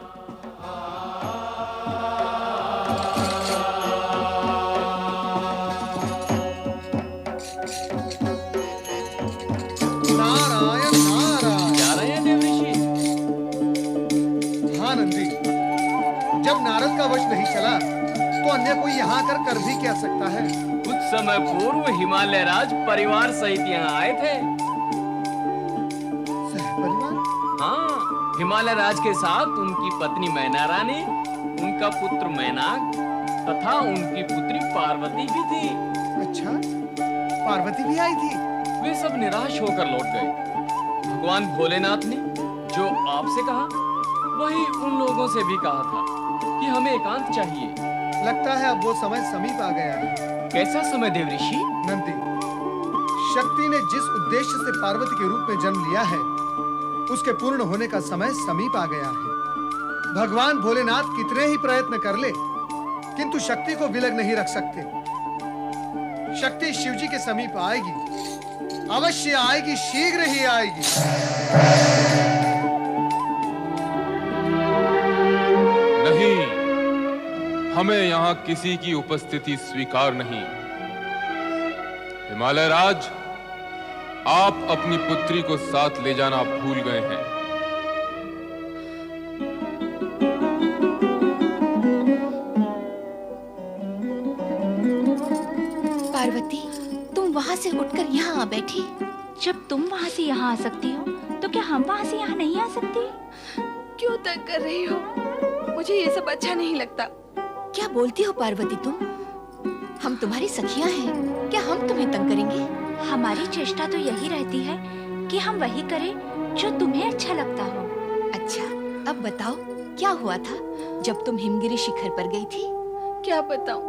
[SPEAKER 2] नारायण नारायण।
[SPEAKER 4] जा रहे हैं देवऋषि?
[SPEAKER 2] हाँ नंदी, जब नारद का वश नहीं चला तो अन्य कोई यहाँ कर भी क्या सकता है?
[SPEAKER 4] कुछ समय पूर्व हिमालय राज परिवार सहित यहाँ आए थे।
[SPEAKER 2] परिवार?
[SPEAKER 4] हाँ, हिमालय राज के साथ उनकी पत्नी मैना रानी, उनका पुत्र मैनाक तथा उनकी पुत्री पार्वती भी थी।
[SPEAKER 2] अच्छा, पार्वती भी आई थी?
[SPEAKER 4] वे सब निराश होकर लौट गए। भगवान भोलेनाथ ने जो आपसे कहा वही उन लोगों से भी कहा था कि हमें एकांत चाहिए।
[SPEAKER 2] लगता है अब वो समय समीप आ गया है।
[SPEAKER 4] कैसा समय देवऋषि?
[SPEAKER 2] नंदी, शक्ति ने जिस उद्देश्य से पार्वती के रूप में जन्म लिया है उसके पूर्ण होने का समय समीप आ गया है। भगवान भोलेनाथ कितने ही प्रयत्न कर ले किंतु शक्ति को विलग नहीं रख सकते। शक्ति शिवजी के समीप आएगी, अवश्य आएगी, शीघ्र ही आएगी।
[SPEAKER 6] नहीं, हमें यहाँ किसी की उपस्थिति स्वीकार नहीं। हिमालय राज, आप अपनी पुत्री को साथ ले जाना भूल गए हैं।
[SPEAKER 7] पार्वती, तुम वहां से उठकर यहाँ आ बैठी।
[SPEAKER 3] जब तुम वहाँ से यहाँ आ सकती हो तो क्या हम वहाँ से यहाँ नहीं आ सकते?
[SPEAKER 7] क्यों तंग कर रही हो? मुझे ये सब अच्छा नहीं लगता। क्या बोलती हो पार्वती तुम? हम तुम्हारी सखियां हैं, क्या हम तुम्हें तंग करेंगे?
[SPEAKER 3] हमारी चेष्टा तो यही रहती है कि हम वही करें जो तुम्हें अच्छा लगता हो।
[SPEAKER 7] अच्छा, अब बताओ क्या हुआ था जब तुम हिमगिरी शिखर पर गई थी? क्या बताऊं?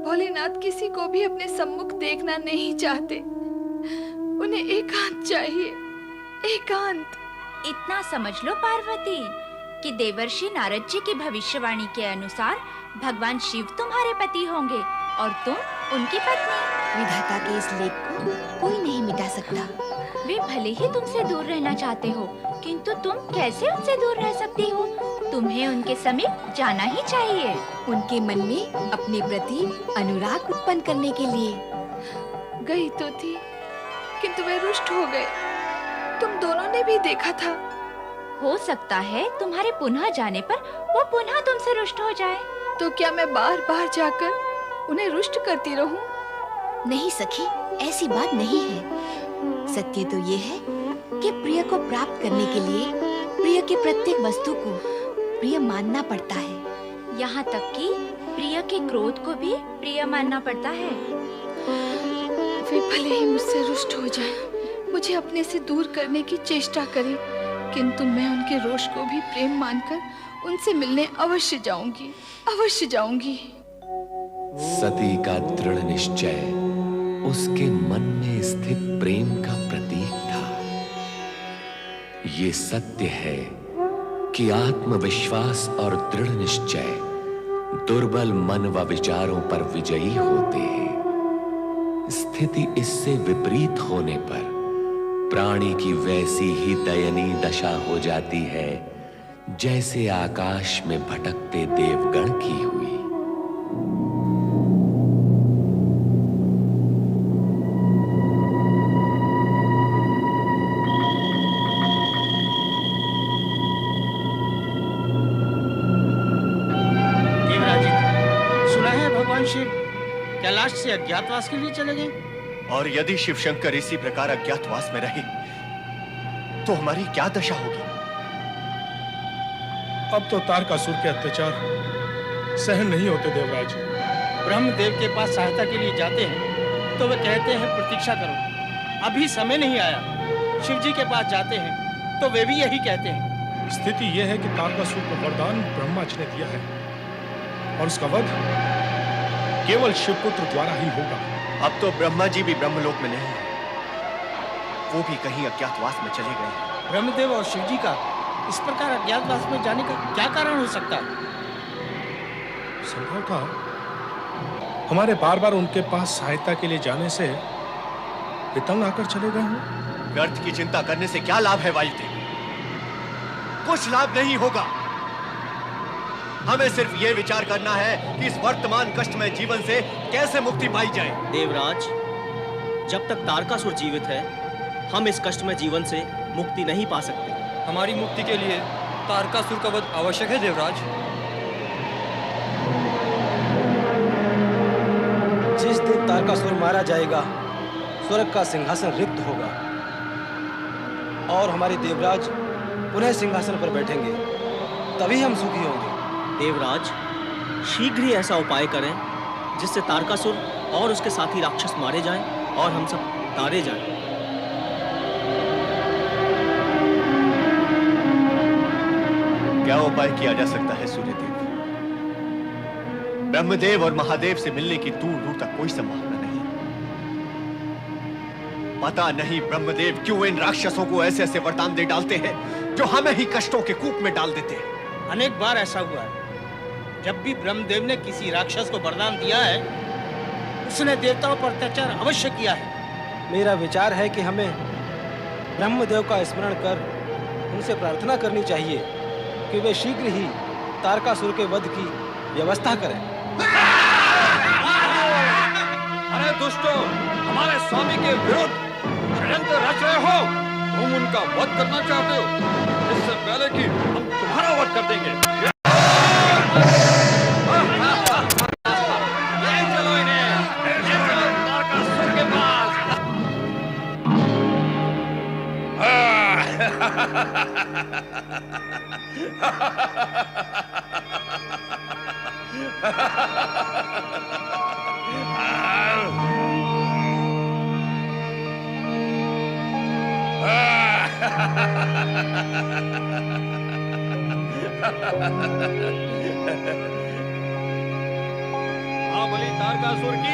[SPEAKER 7] भोलेनाथ किसी को भी अपने सम्मुख देखना नहीं चाहते। उन्हें एकांत चाहिए, एकांत।
[SPEAKER 3] इतना समझ लो पार्वती कि देवर्षि नारद जी की भविष्यवाणी के अनुसार भगवान शिव तुम्हारे पति होंगे और तुम उनकी पत्नी।
[SPEAKER 7] विधाता के इस लेख को कोई नहीं मिटा सकता।
[SPEAKER 3] वे भले ही तुमसे दूर रहना चाहते हो, किंतु तुम कैसे उनसे दूर रह सकती हो? तुम्हें उनके समीप जाना ही चाहिए।
[SPEAKER 7] उनके मन में अपने प्रति अनुराग उत्पन्न करने के लिए।
[SPEAKER 20] गई तो थी, किंतु वे रुष्ट हो गए। तुम दोनों ने भी देखा था।
[SPEAKER 3] हो सकता है तुम्हारे पुनः जाने पर वो पुनः तुमसे रुष्ट हो जाए।
[SPEAKER 20] तो क्या मैं बार बार जाकर उन्हें रुष्ट करती रहूं?
[SPEAKER 7] नहीं सखी, ऐसी बात नहीं है। सत्य तो ये है कि प्रिय को प्राप्त करने के लिए प्रिय के प्रत्येक वस्तु को प्रिय मानना पड़ता है।
[SPEAKER 3] यहाँ तक कि प्रिय के क्रोध को भी प्रिय मानना पड़ता है।
[SPEAKER 20] वे भले ही मुझसे रुष्ट हो जाएं, मुझे अपने से दूर करने की चेष्टा करें, किंतु मैं उनके रोष को भी प्रेम मानकर उनसे मिलने अवश्य जाऊंगी, अवश्य जाऊंगी।
[SPEAKER 14] सती का दृढ़ निश्चय उसके मन में स्थित प्रेम का प्रतीक था। ये सत्य है कि आत्मविश्वास और दृढ़ निश्चय दुर्बल मन व विचारों पर विजयी होते हैं। स्थिति इससे विपरीत होने पर प्राणी की वैसी ही दयनीय दशा हो जाती है जैसे आकाश में भटकते देवगण की हुई।
[SPEAKER 21] सुना है भगवान शिव कैलाश से अज्ञातवास के लिए चले गए।
[SPEAKER 17] और यदि शिव शंकर इसी प्रकार अज्ञातवास में रहे तो हमारी क्या दशा होगी?
[SPEAKER 22] अब तो तारकासुर के अत्याचार सहन नहीं होते देवराज।
[SPEAKER 21] ब्रह्मदेव के पास सहायता के लिए जाते हैं तो वे कहते हैं प्रतीक्षा करो, अभी समय नहीं आया। शिव जी के पास जाते हैं तो वे भी यही कहते हैं।
[SPEAKER 22] स्थिति यह है कि तारकासुर को वरदान ब्रह्मा जी ने दिया है और उसका वध केवल शिवपुत्र द्वारा ही होगा।
[SPEAKER 17] अब तो ब्रह्मा जी भी ब्रह्मलोक में नहीं है, वो भी कहीं अज्ञातवास में चले गए हैं।
[SPEAKER 21] ब्रह्मदेव और शिव जी का इस प्रकार अज्ञातवास में जाने का क्या कारण हो सकता है?
[SPEAKER 22] संभव था हमारे बार बार उनके पास सहायता के लिए जाने से वे तंग आकर चले गए हों।
[SPEAKER 17] व्यर्थ की चिंता करने से क्या लाभ है वायुदेव? कुछ लाभ नहीं होगा। हमें सिर्फ ये विचार करना है कि इस वर्तमान कष्टमय जीवन से कैसे मुक्ति पाई जाए।
[SPEAKER 23] देवराज, जब तक तारकासुर जीवित है हम इस कष्टमय जीवन से मुक्ति नहीं पा सकते।
[SPEAKER 4] हमारी मुक्ति के लिए तारकासुर का वध आवश्यक है देवराज।
[SPEAKER 18] जिस दिन तारकासुर मारा जाएगा स्वर्ग का सिंहासन रिक्त होगा और हमारे देवराज पुनः सिंहासन पर बैठेंगे, तभी हम सुखी होंगे।
[SPEAKER 23] देवराज, शीघ्र ही ऐसा उपाय करें जिससे तारकासुर और उसके साथी राक्षस मारे जाएं और हम सब तारे जाएं।
[SPEAKER 17] क्या उपाय किया जा सकता है सूर्यदेव? ब्रह्मदेव और महादेव से मिलने की दूर दूर तक कोई संभावना नहीं। पता नहीं ब्रह्मदेव क्यों इन राक्षसों को ऐसे ऐसे वरदान दे डालते हैं जो हमें ही कष्टों के कूप में डाल देते हैं।
[SPEAKER 21] अनेक बार ऐसा हुआ है। जब भी ब्रह्मदेव ने किसी राक्षस को वरदान दिया है उसने देवताओं पर अत्याचार अवश्य किया है।
[SPEAKER 18] मेरा विचार है कि हमें ब्रह्मदेव का स्मरण कर उनसे प्रार्थना करनी चाहिए कि वे शीघ्र ही तारकासुर के वध की व्यवस्था करें।
[SPEAKER 4] अरे दुष्टों, हमारे स्वामी के विरुद्ध षड्यंत्र रच रहे हो। तुम उनका वध करना चाहते हो, इससे पहले कि हम तुम्हारा वध कर देंगे। ले चलो इन्हें, ले चलो तारकासुर के पास। बलि तारकासुर की,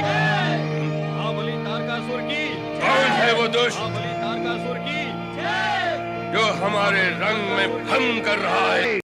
[SPEAKER 4] बलि तारकासुर की।
[SPEAKER 24] कौन है वो दुष्ट
[SPEAKER 21] बलि तारकासुर की
[SPEAKER 24] जो हमारे रंग में भंग कर रहा है?